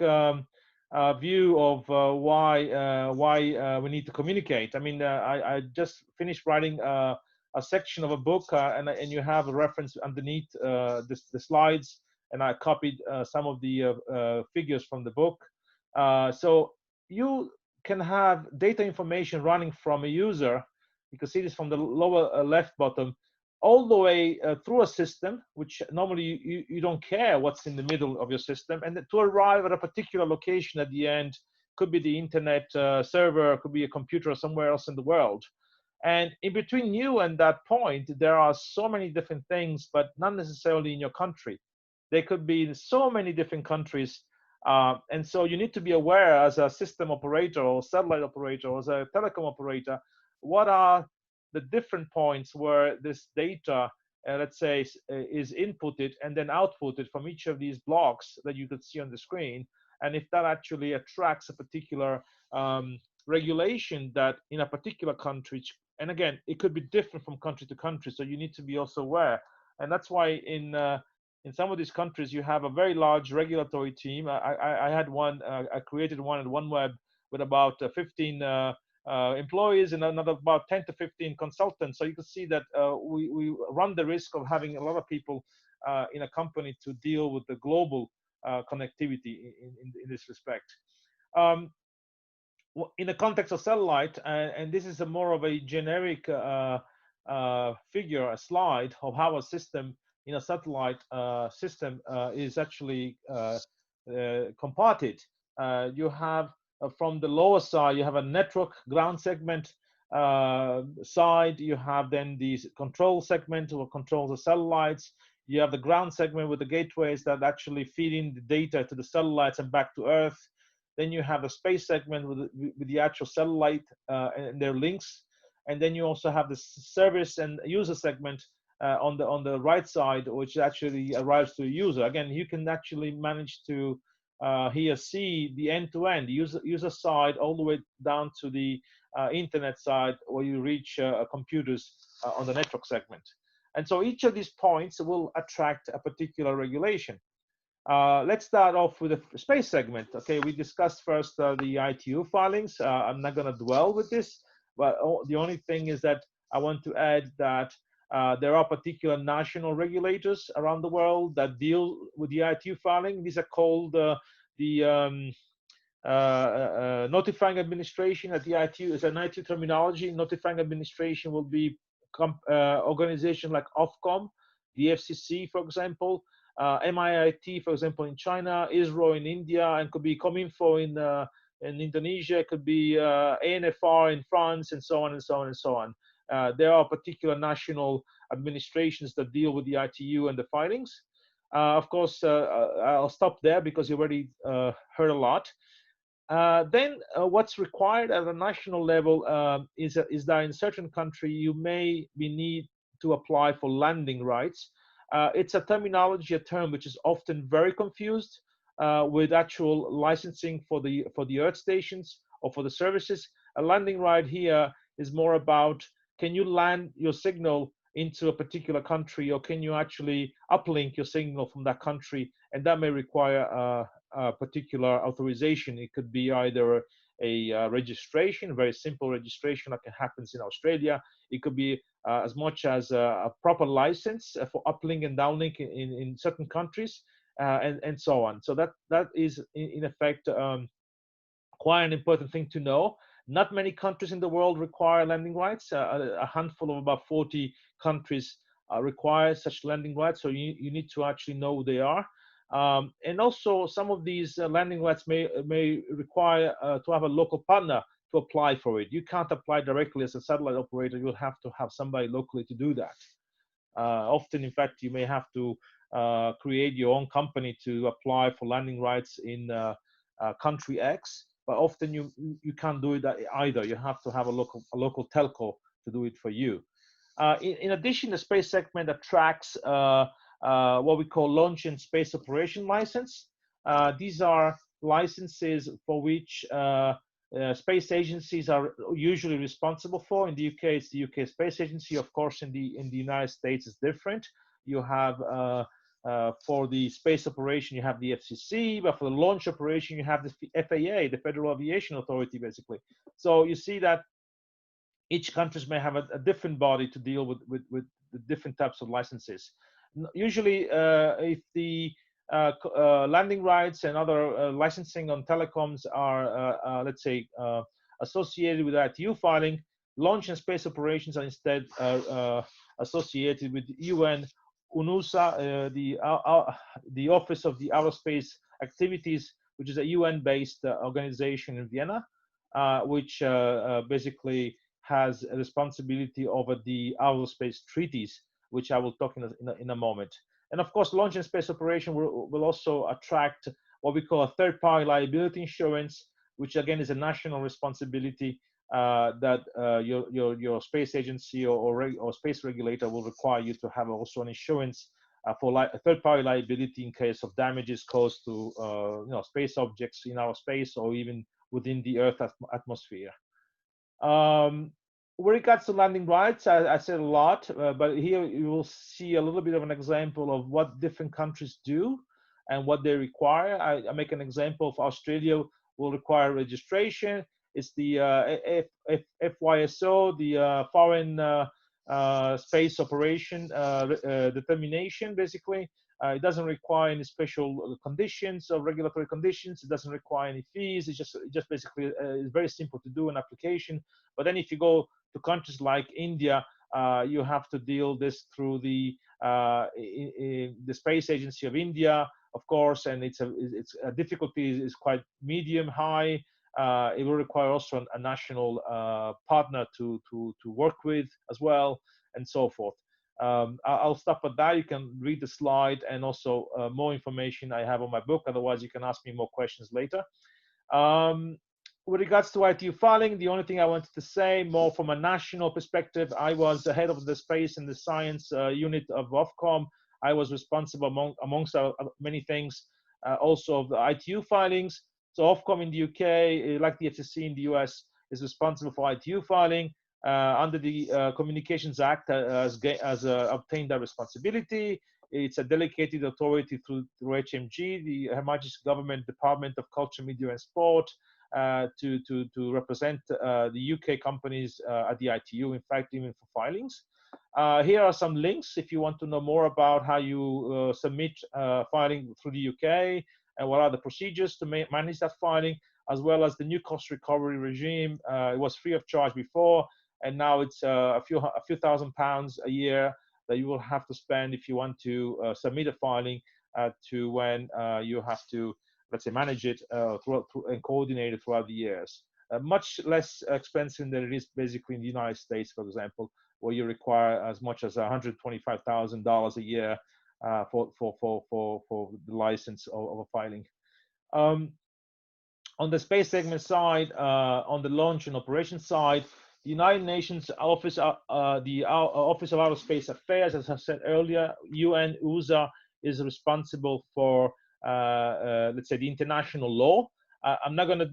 view of why we need to communicate. I mean, I just finished writing a section of a book, and you have a reference underneath the slides, and I copied some of the figures from the book. So you can have data information running from a user. You can see this from the lower left bottom, all the way through a system, which normally you don't care what's in the middle of your system, and to arrive at a particular location at the end. Could be the internet server, could be a computer somewhere else in the world. And in between you and that point, there are so many different things, but not necessarily in your country. They could be in so many different countries. And so you need to be aware as a system operator or satellite operator or as a telecom operator, what are the different points where this data, let's say, is inputted and then outputted from each of these blocks that you could see on the screen. And if that actually attracts a particular regulation that in a particular country, and again, it could be different from country to country, so you need to be also aware. And that's why in some of these countries, you have a very large regulatory team. I had one, I created one at OneWeb with about 15 employees and another about 10 to 15 consultants. So you can see that we run the risk of having a lot of people in a company to deal with the global connectivity in this respect. In the context of satellite, and this is a more of a generic figure, a slide of how a system in a satellite system is actually comparted. You have from the lower side, you have a network ground segment side. You have then the control segment which controls the satellites. You have the ground segment with the gateways that actually feed in the data to the satellites and back to Earth. Then you have the space segment with the actual satellite and their links. And then you also have the service and user segment on the right side, which actually arrives to a user. Again, you can actually manage to here see the end-to-end user side all the way down to the internet side, where you reach computers on the network segment. And so each of these points will attract a particular regulation. Let's start off with the space segment. Okay, we discussed first the ITU filings. I'm not going to dwell with this, but the only thing is that I want to add that there are particular national regulators around the world that deal with the ITU filing. These are called the notifying administration. At the ITU is an ITU terminology. Notifying administration will be organizations like Ofcom, the FCC, for example, MIIT, for example, in China, ISRO in India, and could be Cominfo in Indonesia. It could be ANFR in France, and so on and so on and so on. There are particular national administrations that deal with the ITU and the filings. Of course, I'll stop there because you already heard a lot. Then what's required at a national level is that in certain country you may need to apply for landing rights. It's a terminology, a term which is often very confused with actual licensing for the Earth stations or for the services. A landing right here is more about, can you land your signal into a particular country, or can you actually uplink your signal from that country? And that may require a particular authorization. It could be either a registration, very simple registration like it happens in Australia. It could be as much as a proper license for uplink and downlink in certain countries, and so on. So that is in effect quite an important thing to know. Not many countries in the world require landing rights. A handful of about 40 countries require such landing rights, so you need to actually know who they are. And also, some of these landing rights may require to have a local partner to apply for it. You can't apply directly as a satellite operator. You'll have to have somebody locally to do that. Often, in fact, you may have to create your own company to apply for landing rights in country X. But often you can't do it either. You have to have a local telco to do it for you. In addition, the space segment attracts what we call launch and space operation license. These are licenses for which space agencies are usually responsible for. In the UK, it's the UK Space Agency. Of course, in the United States, it's different. You have for the space operation, you have the FCC, but for the launch operation, you have the FAA, the Federal Aviation Authority, basically. So you see that each country may have a different body to deal with the different types of licenses. Usually, if the landing rights and other licensing on telecoms are, let's say, associated with ITU filing, launch and space operations are instead associated with UN UNUSA, the Office of the Aerospace Activities, which is a UN-based organization in Vienna, which basically has a responsibility over the aerospace treaties, which I will talk in a moment. And of course, launch and space operation will also attract what we call a third-party liability insurance, which again is a national responsibility that your space agency or space regulator will require you to have also an insurance for a third-party liability in case of damages caused to space objects in our space or even within the Earth atmosphere. With regards to landing rights, I said a lot, but here you will see a little bit of an example of what different countries do and what they require. I make an example of Australia will require registration. It's the FYSO, the Foreign Space Operation Determination, basically. It doesn't require any special conditions or regulatory conditions. It doesn't require any fees. It's just basically it's very simple to do an application. But then if you go to countries like India, you have to deal this through the Space Agency of India, of course, and its difficulty is quite medium high. It will require also a national partner to work with as well, and so forth. I'll stop at that. You can read the slide and also more information I have on my book. Otherwise, you can ask me more questions later. With regards to ITU filing, the only thing I wanted to say more from a national perspective, I was the head of the space and the science unit of Ofcom. I was responsible amongst many things, also of the ITU filings. So Ofcom in the UK, like the FCC in the US, is responsible for ITU filing. Under the Communications Act has obtained that responsibility. It's a delegated authority through HMG, the Her Majesty's Government Department of Culture, Media and Sport, to represent the UK companies at the ITU, in fact, even for filings. Here are some links if you want to know more about how you submit filing through the UK and what are the procedures to manage that filing, as well as the new cost recovery regime. It was free of charge before, and now it's a few £1,000 a year that you will have to spend if you want to submit a filing to when you have to, let's say, manage it and coordinate it throughout the years. Much less expensive than it is basically in the United States, for example, where you require as much as $125,000 a year for the license of a filing. On the space segment side, on the launch and operation side, the United Nations Office, the Office of Aerospace Affairs, as I said earlier, UN USA is responsible for, let's say, the international law. I'm not going to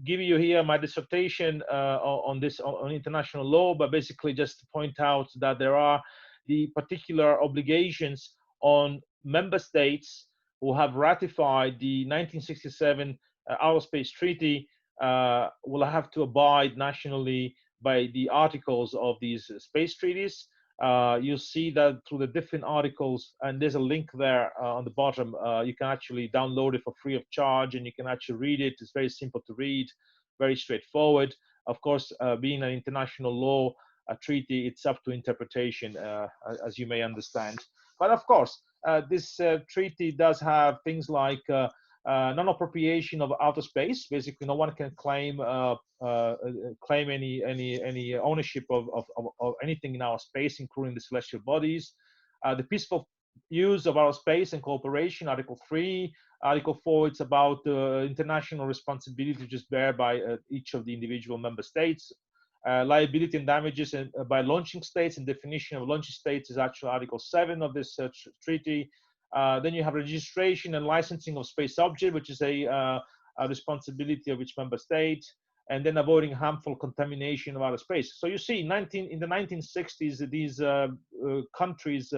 give you here my dissertation on international law, but basically just to point out that there are the particular obligations on member states who have ratified the 1967 Aerospace Treaty will have to abide nationally by the articles of these space treaties. You'll see that through the different articles, and there's a link there on the bottom. You can actually download it for free of charge, and you can actually read it. It's very simple to read, very straightforward. Of course, being an international law, treaty. It's up to interpretation, as you may understand. But of course, this treaty does have things like non-appropriation of outer space. Basically, no one can claim any ownership of anything in our space, including the celestial bodies. The peaceful use of our space and cooperation, Article 3. Article 4, it's about international responsibility which is bear by each of the individual member states. Liability and damages by launching states, and definition of launching states is actually Article 7 of this treaty. Then you have registration and licensing of space object, which is a responsibility of each member state, and then avoiding harmful contamination of outer space. So you see, in the 1960s, these countries,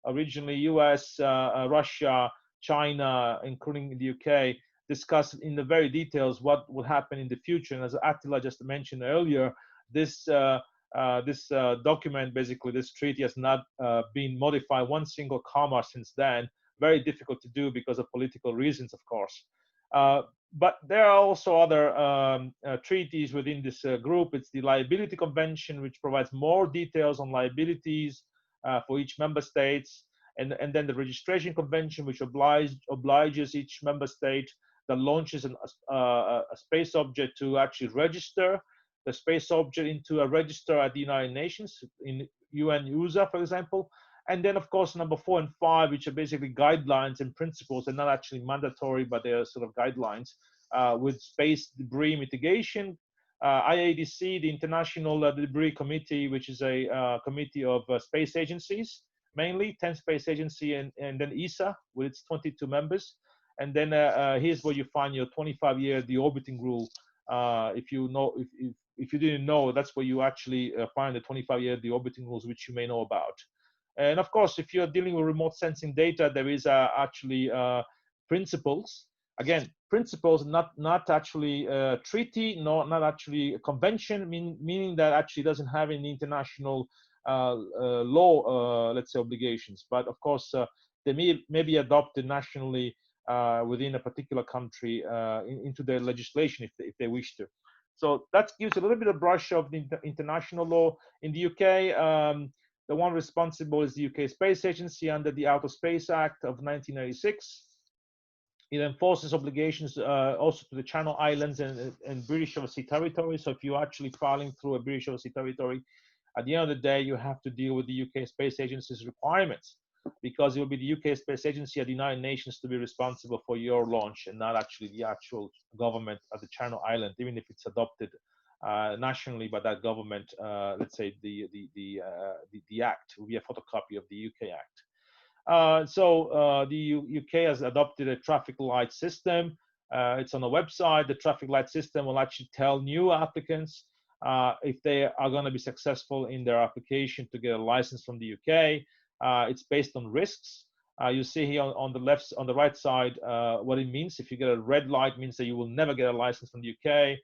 originally US, Russia, China, including the UK, discussed in the very details what will happen in the future. And as Attila just mentioned earlier, this document, basically this treaty, has not been modified one single comma since then. Very difficult to do because of political reasons, of course. But there are also other treaties within this group. It's the Liability Convention, which provides more details on liabilities for each member states, and then the Registration Convention, which obliges each member state that launches a space object to actually register the space object into a register at the United Nations, in UN USA, for example. And then, of course, number 4 and 5, which are basically guidelines and principles. They're not actually mandatory, but they are sort of guidelines with space debris mitigation. IADC, the International Debris Committee, which is a committee of space agencies, mainly 10 space agency, and then ESA with its 22 members. And then here's where you find your 25-year deorbiting rule. If you didn't know, that's where you actually find the 25-year deorbiting rules, which you may know about. And of course, if you're dealing with remote sensing data, there is actually principles. Again, principles, not actually a treaty, not actually a convention, meaning that actually doesn't have any international law, let's say, obligations. But of course, they may be adopted nationally within a particular country into their legislation if they wish to. So that gives a little bit of brush of the international law. In the UK, the one responsible is the UK Space Agency under the Outer Space Act of 1996. It enforces obligations also to the Channel Islands and British Overseas Territory. So if you're actually filing through a British Overseas Territory, at the end of the day, you have to deal with the UK Space Agency's requirements, because it will be the UK Space Agency at the United Nations to be responsible for your launch, and not actually the actual government at the Channel Island, even if it's adopted nationally by that government. Let's say the act will be a photocopy of the UK Act. So the UK has adopted a traffic light system. It's on the website. The traffic light system will actually tell new applicants if they are going to be successful in their application to get a license from the UK. It's based on risks. You see here on the right side what it means. If you get a red light, it means that you will never get a license from the UK.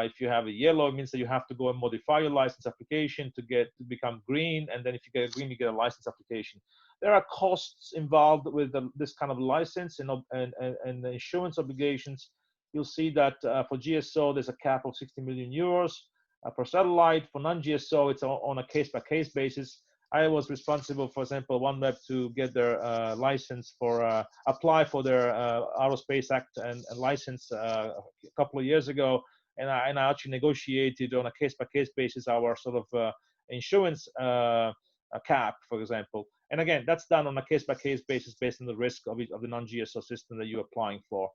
If you have a yellow, it means that you have to go and modify your license application to become green. And then if you get a green, you get a license application. There are costs involved with this kind of license and the insurance obligations. You'll see that for GSO, there's a cap of 60 million euros per satellite. For non-GSO, it's on a case-by-case basis. I was responsible, for example, OneWeb to get their license for apply for their Aerospace Act and license a couple of years ago, and I actually negotiated on a case-by-case basis our sort of insurance cap, for example. And again, that's done on a case-by-case basis based on the risk of the non-GSO system that you're applying for.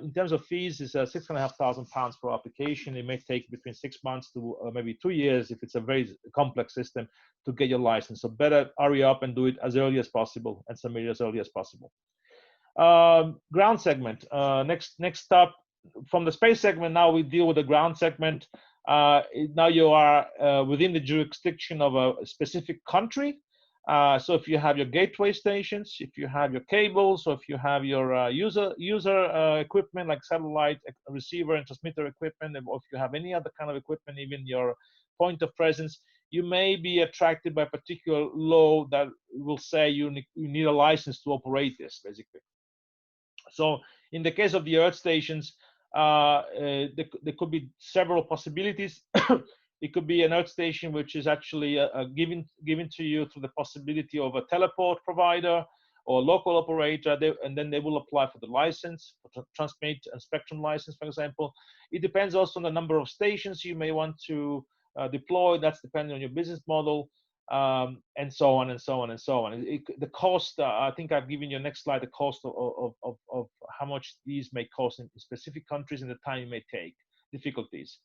In terms of fees, it's £6,500 per application. It may take between 6 months to maybe 2 years if it's a very complex system to get your license. So better hurry up and do it as early as possible and submit it as early as possible. Ground segment. Next up, from the space segment, now we deal with the ground segment. Now you are within the jurisdiction of a specific country. So if you have your gateway stations, if you have your cables, or if you have your user equipment like satellite receiver and transmitter equipment, or if you have any other kind of equipment, even your point of presence, you may be attracted by a particular law that will say you need a license to operate this, basically. So in the case of the Earth stations, there could be several possibilities. It could be an earth station which is actually given to you through the possibility of a teleport provider or local operator, and then they will apply for the license, for transmit and spectrum license, for example. It depends also on the number of stations you may want to deploy. That's depending on your business model, and so on and so on and so on. The cost, I think I've given you next slide, the cost of how much these may cost in specific countries and the time it may take, difficulties.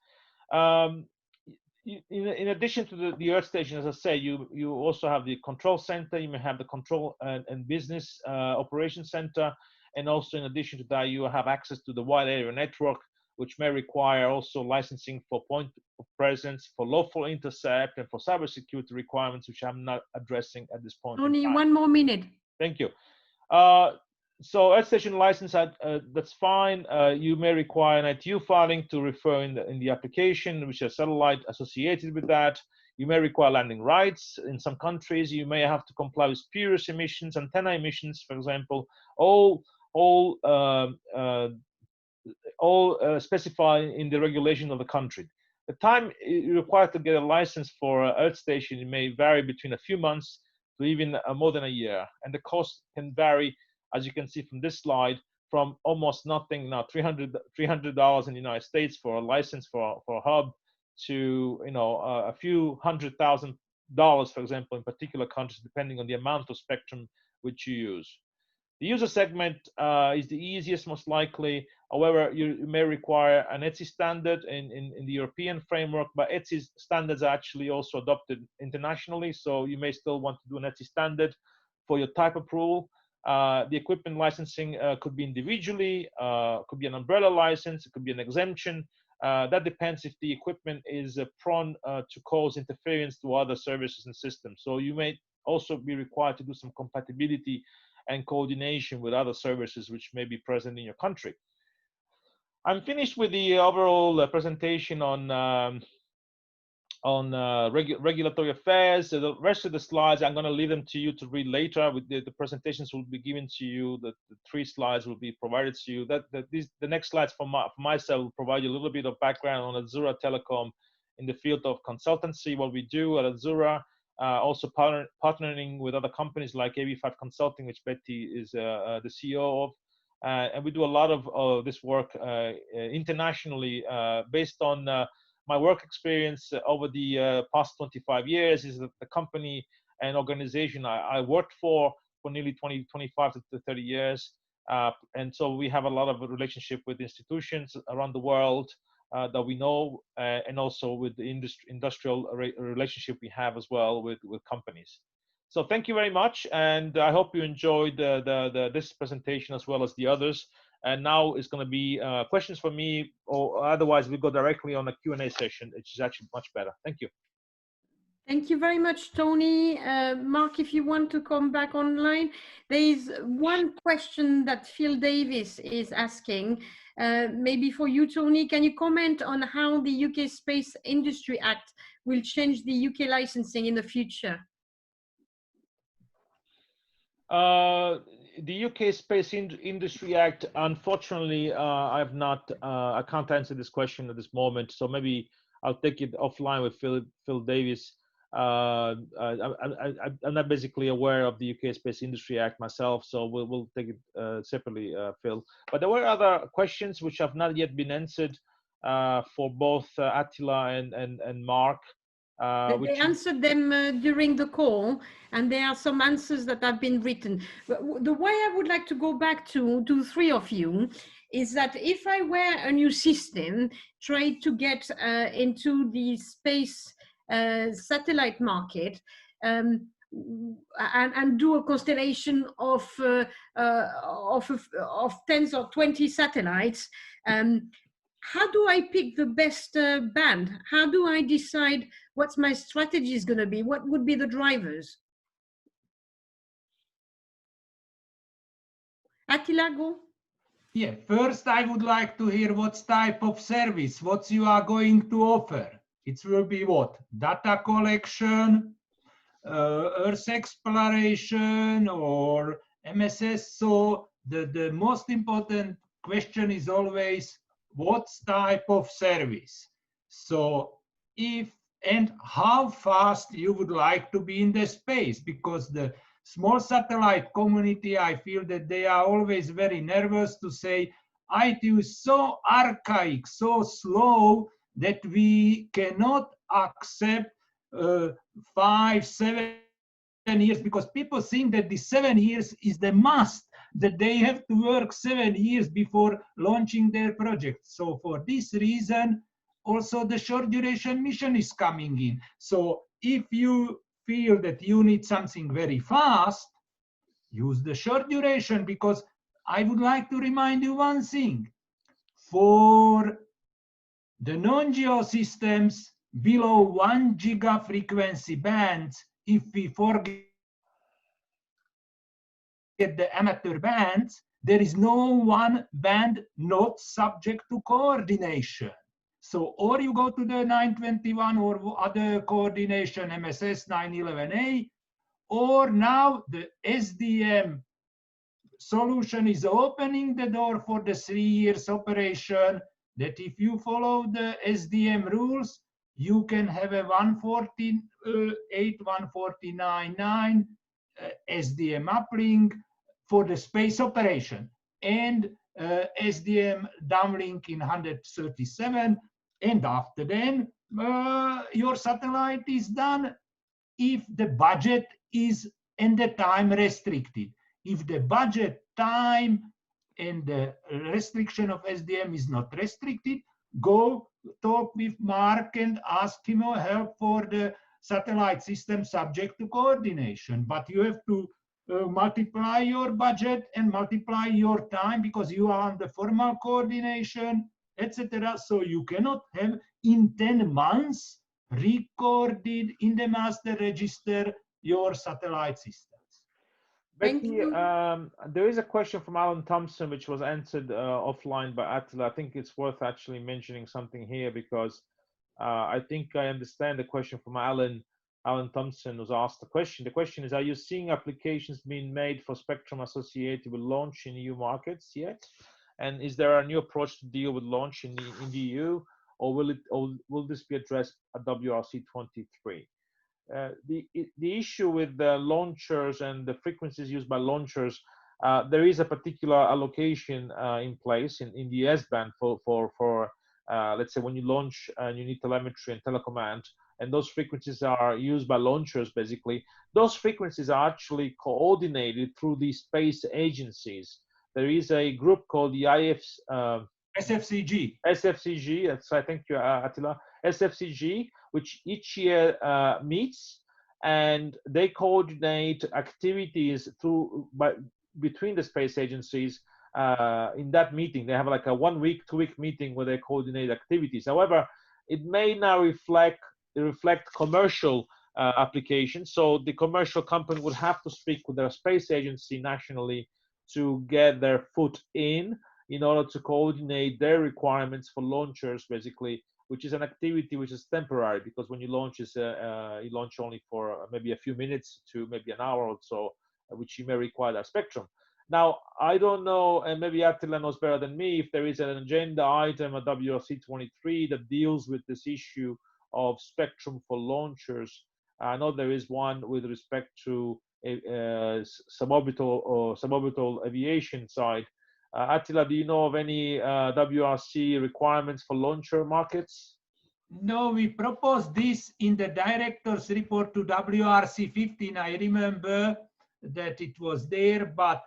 In addition to the earth station, as I say, you also have the control center. You may have the control and business operation center, and also in addition to that, you have access to the wide area network, which may require also licensing for point of presence, for lawful intercept, and for cybersecurity requirements, which I'm not addressing at this point. Only 1 more minute. Thank you. So earth station license, that's fine. You may require an ITU filing to refer in the application, which is satellite associated with that. You may require landing rights. In some countries, you may have to comply with spurious emissions, antenna emissions, for example, all specified in the regulation of the country. The time required to get a license for an earth station may vary between a few months to even more than a year, and the cost can vary, as you can see from this slide, from almost nothing now, $300 in the United States for a license for a hub, to a few $100,000, for example, in particular countries, depending on the amount of spectrum which you use. The user segment is the easiest, most likely. However, you may require an ETSI standard in the European framework, but ETSI standards are actually also adopted internationally, so you may still want to do an ETSI standard for your type approval. The equipment licensing could be individually, could be an umbrella license, it could be an exemption. That depends if the equipment is prone to cause interference to other services and systems. So you may also be required to do some compatibility and coordination with other services which may be present in your country. I'm finished with the overall presentation on regulatory affairs. So the rest of the slides, I'm going to leave them to you to read later. With the presentations will be given to you. The 3 slides will be provided to you. The next slides for myself will provide you a little bit of background on Azzurra Telecom in the field of consultancy, what we do at Azzurra, also partnering with other companies like AB5 Consulting, which Betty is the CEO of. And we do a lot of this work internationally based on my work experience over the past 25 years. Is the company and organization I worked for nearly 25 to 30 years. And so we have a lot of relationship with institutions around the world that we know, and also with the industrial relationship we have as well with companies. So thank you very much, and I hope you enjoyed this presentation as well as the others. And now it's going to be questions for me, or otherwise we go directly on a Q&A session, which is actually much better. Thank you. Thank you very much, Tony. Mark, if you want to come back online, there is one question that Phil Davis is asking, maybe for you, Tony. Can you comment on how the UK Space Industry Act will change the UK licensing in the future? The UK Space Industry Act, unfortunately, I can't answer this question at this moment, so maybe I'll take it offline with Phil Davis. I'm not basically aware of the UK Space Industry Act myself, so we'll take it separately, Phil. But there were other questions which have not yet been answered for both Attila and Mark. They answered them during the call, and there are some answers that have been written. The way I would like to go back to 3 of you is that if I were a new system, try to get into the space satellite market, and do a constellation of 10 or 20 satellites, how do I pick the best band? How do I decide what my strategy is going to be? What would be the drivers? Attila, go. Yeah, first I would like to hear what type of service, what you are going to offer. It will be what? Data collection, Earth exploration, or MSS. So the most important question is always what type of service. So if and how fast you would like to be in the space, because the small satellite community, I feel that they are always very nervous to say, IT is so archaic, so slow, that we cannot accept 5, 7 years, because people think that the 7 years is the must, that they have to work 7 years before launching their project. So for this reason, also the short duration mission is coming in. So if you feel that you need something very fast, use the short duration, because I would like to remind you one thing. For the non-geo systems below 1 giga frequency bands, if we forget the amateur bands, there is no one band not subject to coordination. So, or you go to the 921 or other coordination, MSS 911A, or now the SDM solution is opening the door for the 3 years operation, that if you follow the SDM rules, you can have a 148, 149.9 SDM uplink for the space operation, and SDM downlink in 137, and after then your satellite is done if the budget is and the time restricted. If the budget, time, and the restriction of SDM is not restricted, go talk with Mark and ask him for help for the satellite system subject to coordination. But you have to multiply your budget and multiply your time, because you are on the formal coordination, etc. So you cannot have in 10 months recorded in the master register your satellite systems. Becky, there is a question from Alan Thompson, which was answered offline by Attila. I think it's worth actually mentioning something here, because I think I understand the question from Alan. Alan Thompson was asked the question. The question is, are you seeing applications being made for spectrum associated with launch in EU markets yet? And is there a new approach to deal with launch in the EU, or will this be addressed at WRC 23? The issue with the launchers and the frequencies used by launchers, there is a particular allocation in place in the S-band for let's say when you launch and you need telemetry and telecommand, and those frequencies are used by launchers. Basically, those frequencies are actually coordinated through these space agencies. There is a group called the SFCG. SFCG, that's, I thank you, Attila. SFCG, which each year meets, and they coordinate activities between the space agencies. In that meeting, they have like a 1 week, 2 week meeting where they coordinate activities. However, it may now reflect commercial applications. So the commercial company would have to speak with their space agency nationally to get their foot in order to coordinate their requirements for launchers, basically, which is an activity which is temporary, because when you launch, you launch only for maybe a few minutes to maybe an hour or so, which you may require that spectrum. Now, I don't know, and maybe Attila knows better than me, if there is an agenda item at WRC 23 that deals with this issue of spectrum for launchers. I know there is one with respect to suborbital aviation side. Attila, do you know of any WRC requirements for launcher markets? No, we proposed this in the director's report to WRC 15. I remember that it was there, but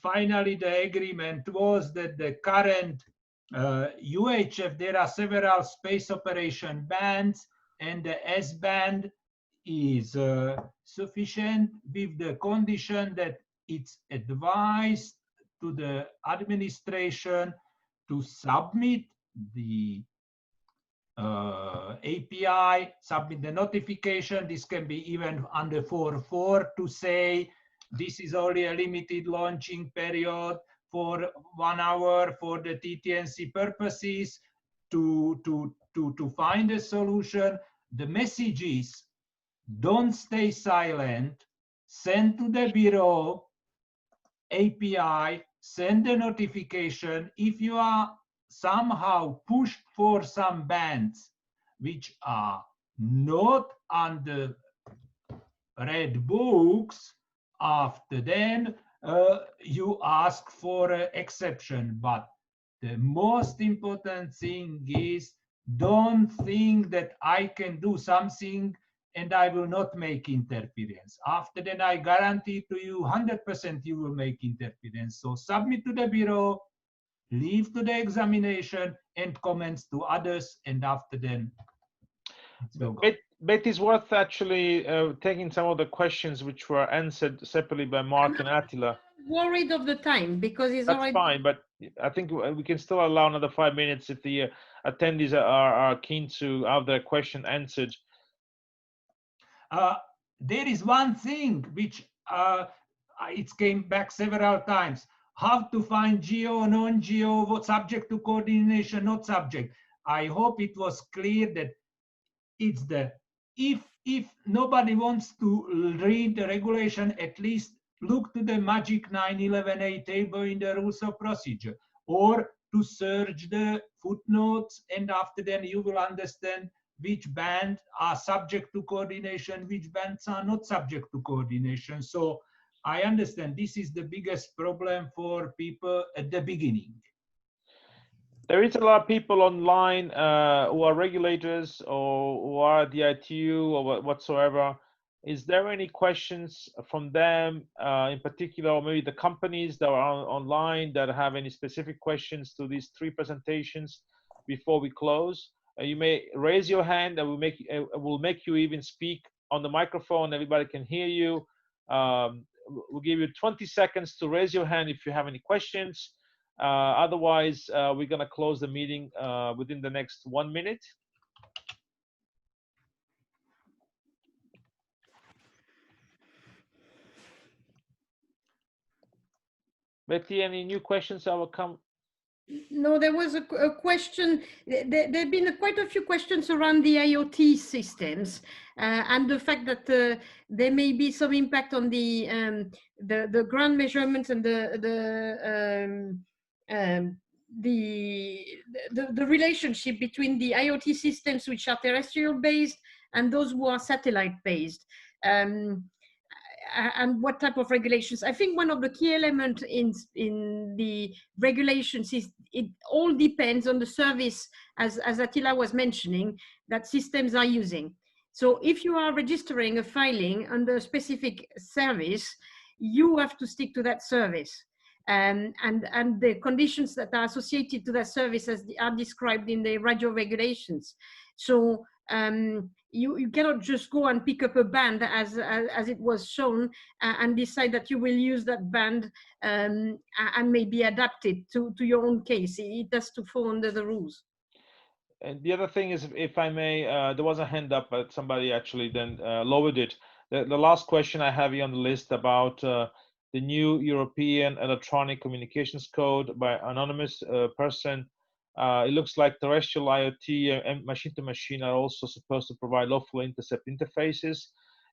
finally the agreement was that the current UHF, there are several space operation bands, and the S band is sufficient, with the condition that it's advised to the administration to submit the API, submit the notification. This can be even under 4.4 to say this is only a limited launching period for 1 hour for the TT&C purposes to find a solution. The message is, don't stay silent, send to the bureau API, send the notification. If you are somehow pushed for some bands, which are not on the red books, after then you ask for an exception. But the most important thing is, don't think that I can do something and I will not make interference. After then, I guarantee to you 100% you will make interference. So submit to the bureau, leave to the examination, and comments to others, and after then it will go. But it's worth actually taking some of the questions which were answered separately by Mark and Attila. Worried of the time because it's That's already fine, but I think we can still allow another 5 minutes if the attendees are keen to have their question answered. There is one thing which it came back several times: how to find geo, non-geo, what subject to coordination, not subject. I hope it was clear that it's the if nobody wants to read the regulation, at least look to the magic 911A table in the rules of procedure, or to search the footnotes, and after then you will understand which bands are subject to coordination, which bands are not subject to coordination. So I understand this is the biggest problem for people at the beginning. There is a lot of people online who are regulators or who are at the ITU or whatsoever. Is there any questions from them in particular, or maybe the companies that are online that have any specific questions to these 3 presentations before we close? You may raise your hand and we'll make you even speak on the microphone. Everybody can hear you. We'll give you 20 seconds to raise your hand if you have any questions. Otherwise, we're going to close the meeting within the next 1 minute. Betty, any new questions that will come? No, there was a question. There have been quite a few questions around the IoT systems and the fact that there may be some impact on the ground measurements and the relationship between the IoT systems which are terrestrial based and those who are satellite based. And what type of regulations. I think one of the key elements in the regulations is it all depends on the service, as Attila was mentioning, that systems are using. So if you are registering a filing under a specific service, you have to stick to that service. And the conditions that are associated to that service are described in the radio regulations. So you cannot just go and pick up a band as it was shown and decide that you will use that band and maybe adapt it to your own case. It has to fall under the rules. And the other thing is, if I may, there was a hand up, but somebody actually then lowered it. The last question I have here on the list about the new European Electronic Communications Code by anonymous person. It looks like terrestrial IoT and machine-to-machine are also supposed to provide lawful intercept interfaces.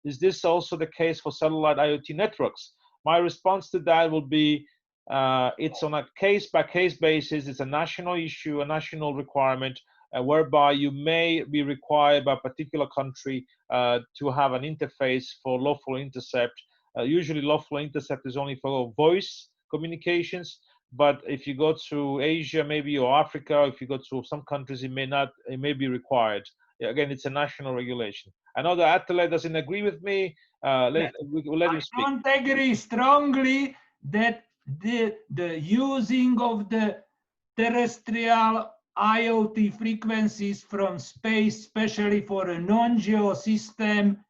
Is this also the case for satellite IoT networks? My response to that will be, it's on a case-by-case basis. It's a national issue, a national requirement, whereby you may be required by a particular country to have an interface for lawful intercept. Usually lawful intercept is only for voice communications. But if you go to Asia, maybe, or Africa, if you go to some countries, it may be required. Again, it's a national regulation. I know that Attila doesn't agree with me. We'll let him speak. I don't agree strongly that the using of the terrestrial IoT frequencies from space, especially for a non-geo system,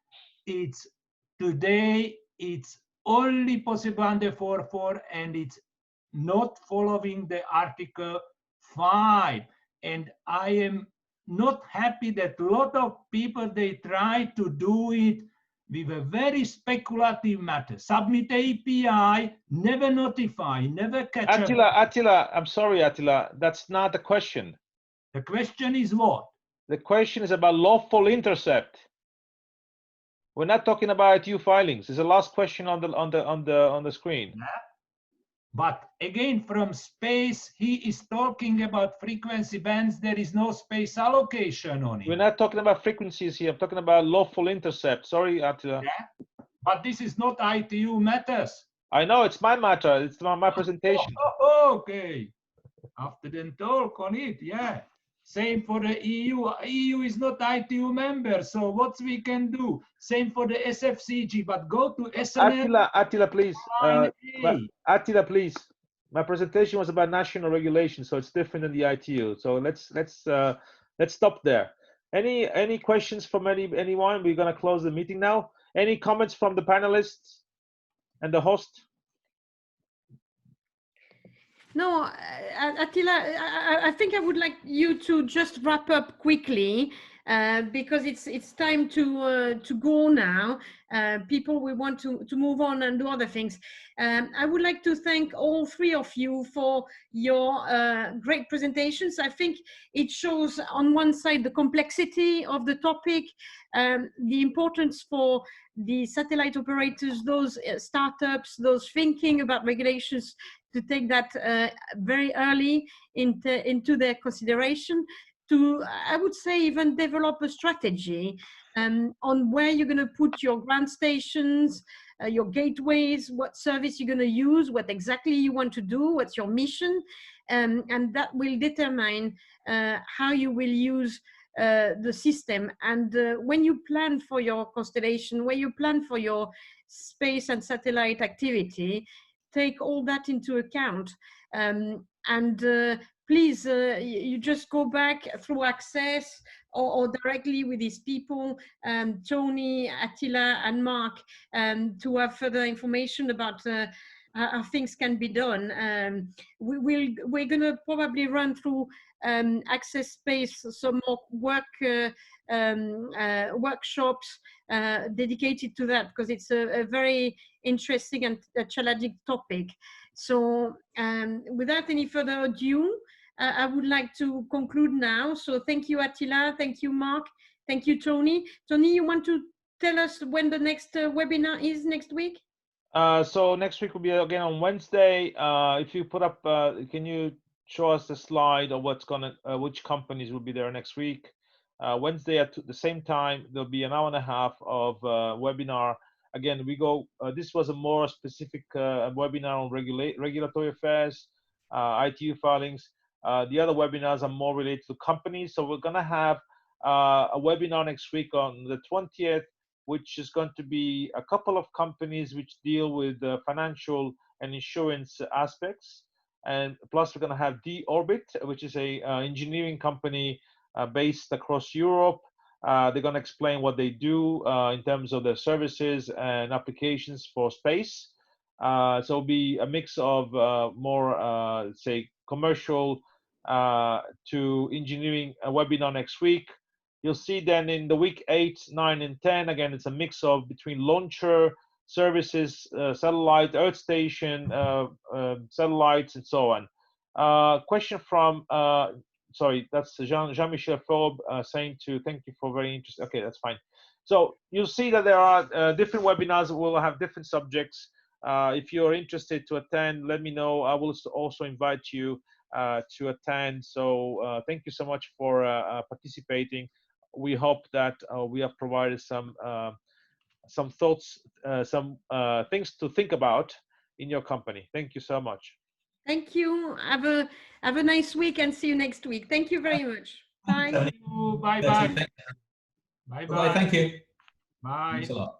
today it's only possible under 4.4, and it's not following the Article 5. And I am not happy that a lot of people, they try to do it with a very speculative matter. Submit API, never notify, never catch up. Attila, I'm sorry, Attila, that's not the question. The question is what? The question is about lawful intercept. We're not talking about ITU filings. It's the last question on the screen. Yeah. But again, from space, he is talking about frequency bands. There is no space allocation on it. We're not talking about frequencies here. I'm talking about lawful intercept. Sorry, Attila. Yeah? But this is not ITU matters. I know it's my matter. It's my presentation. Okay. After then talk on it, yeah. Same for the EU. EU is not ITU member, so what we can do? Same for the SFCG, but go to SNL. Attila, please. Attila, please. My presentation was about national regulation, so it's different than the ITU. So let's stop there. Any questions from anyone? We're gonna close the meeting now. Any comments from the panelists and the host? No, Attila, I think I would like you to just wrap up quickly because it's time to go now. People, we want to move on and do other things. I would like to thank all three of you for your great presentations. I think it shows on one side the complexity of the topic, the importance for the satellite operators, those startups, those thinking about regulations, to take that very early into their consideration, to, I would say, even develop a strategy on where you're going to put your ground stations, your gateways, what service you're going to use, what exactly you want to do, what's your mission, and that will determine how you will use the system. And when you plan for your constellation, when you plan for your space and satellite activity, take all that into account. Please, you just go back through ACCESS or directly with these people, Tony, Attila, and Mark, to have further information about how things can be done. We're going to probably run through ACCESS.SPACE some more workshops dedicated to that, because it's a very interesting and challenging topic. So without any further ado, I would like to conclude now. So thank you, Attila. Thank you, Mark. Thank you, Tony. Tony, you want to tell us when the next webinar is next week? So next week will be again on Wednesday. If you put up, can you show us the slide of what's gonna, which companies will be there next week? Wednesday at the same time, there'll be an hour and a half of webinar. Again, we go, this was a more specific webinar on regulatory affairs, ITU filings. The other webinars are more related to companies. So we're gonna have a webinar next week on the 20th, which is going to be a couple of companies which deal with financial and insurance aspects. And plus we're gonna have D-Orbit, which is a engineering company based across Europe. They're going to explain what they do in terms of their services and applications for space. So it'll be a mix of more, say, commercial to engineering webinar next week. You'll see then in the week 8, 9, and 10, again, it's a mix of between launcher, services, satellite, Earth station, satellites, and so on. Question from sorry, that's Jean-Michel Fob saying to thank you for very interesting. Okay, that's fine. So you'll see that there are different webinars that will have different subjects. If you're interested to attend, let me know. I will also invite you to attend. So thank you so much for participating. We hope that we have provided some thoughts, some things to think about in your company. Thank you so much. Thank you. Have a nice week and see you next week. Thank you very much. Bye. Bye bye. Bye bye. Thank you. Bye. Thanks a lot.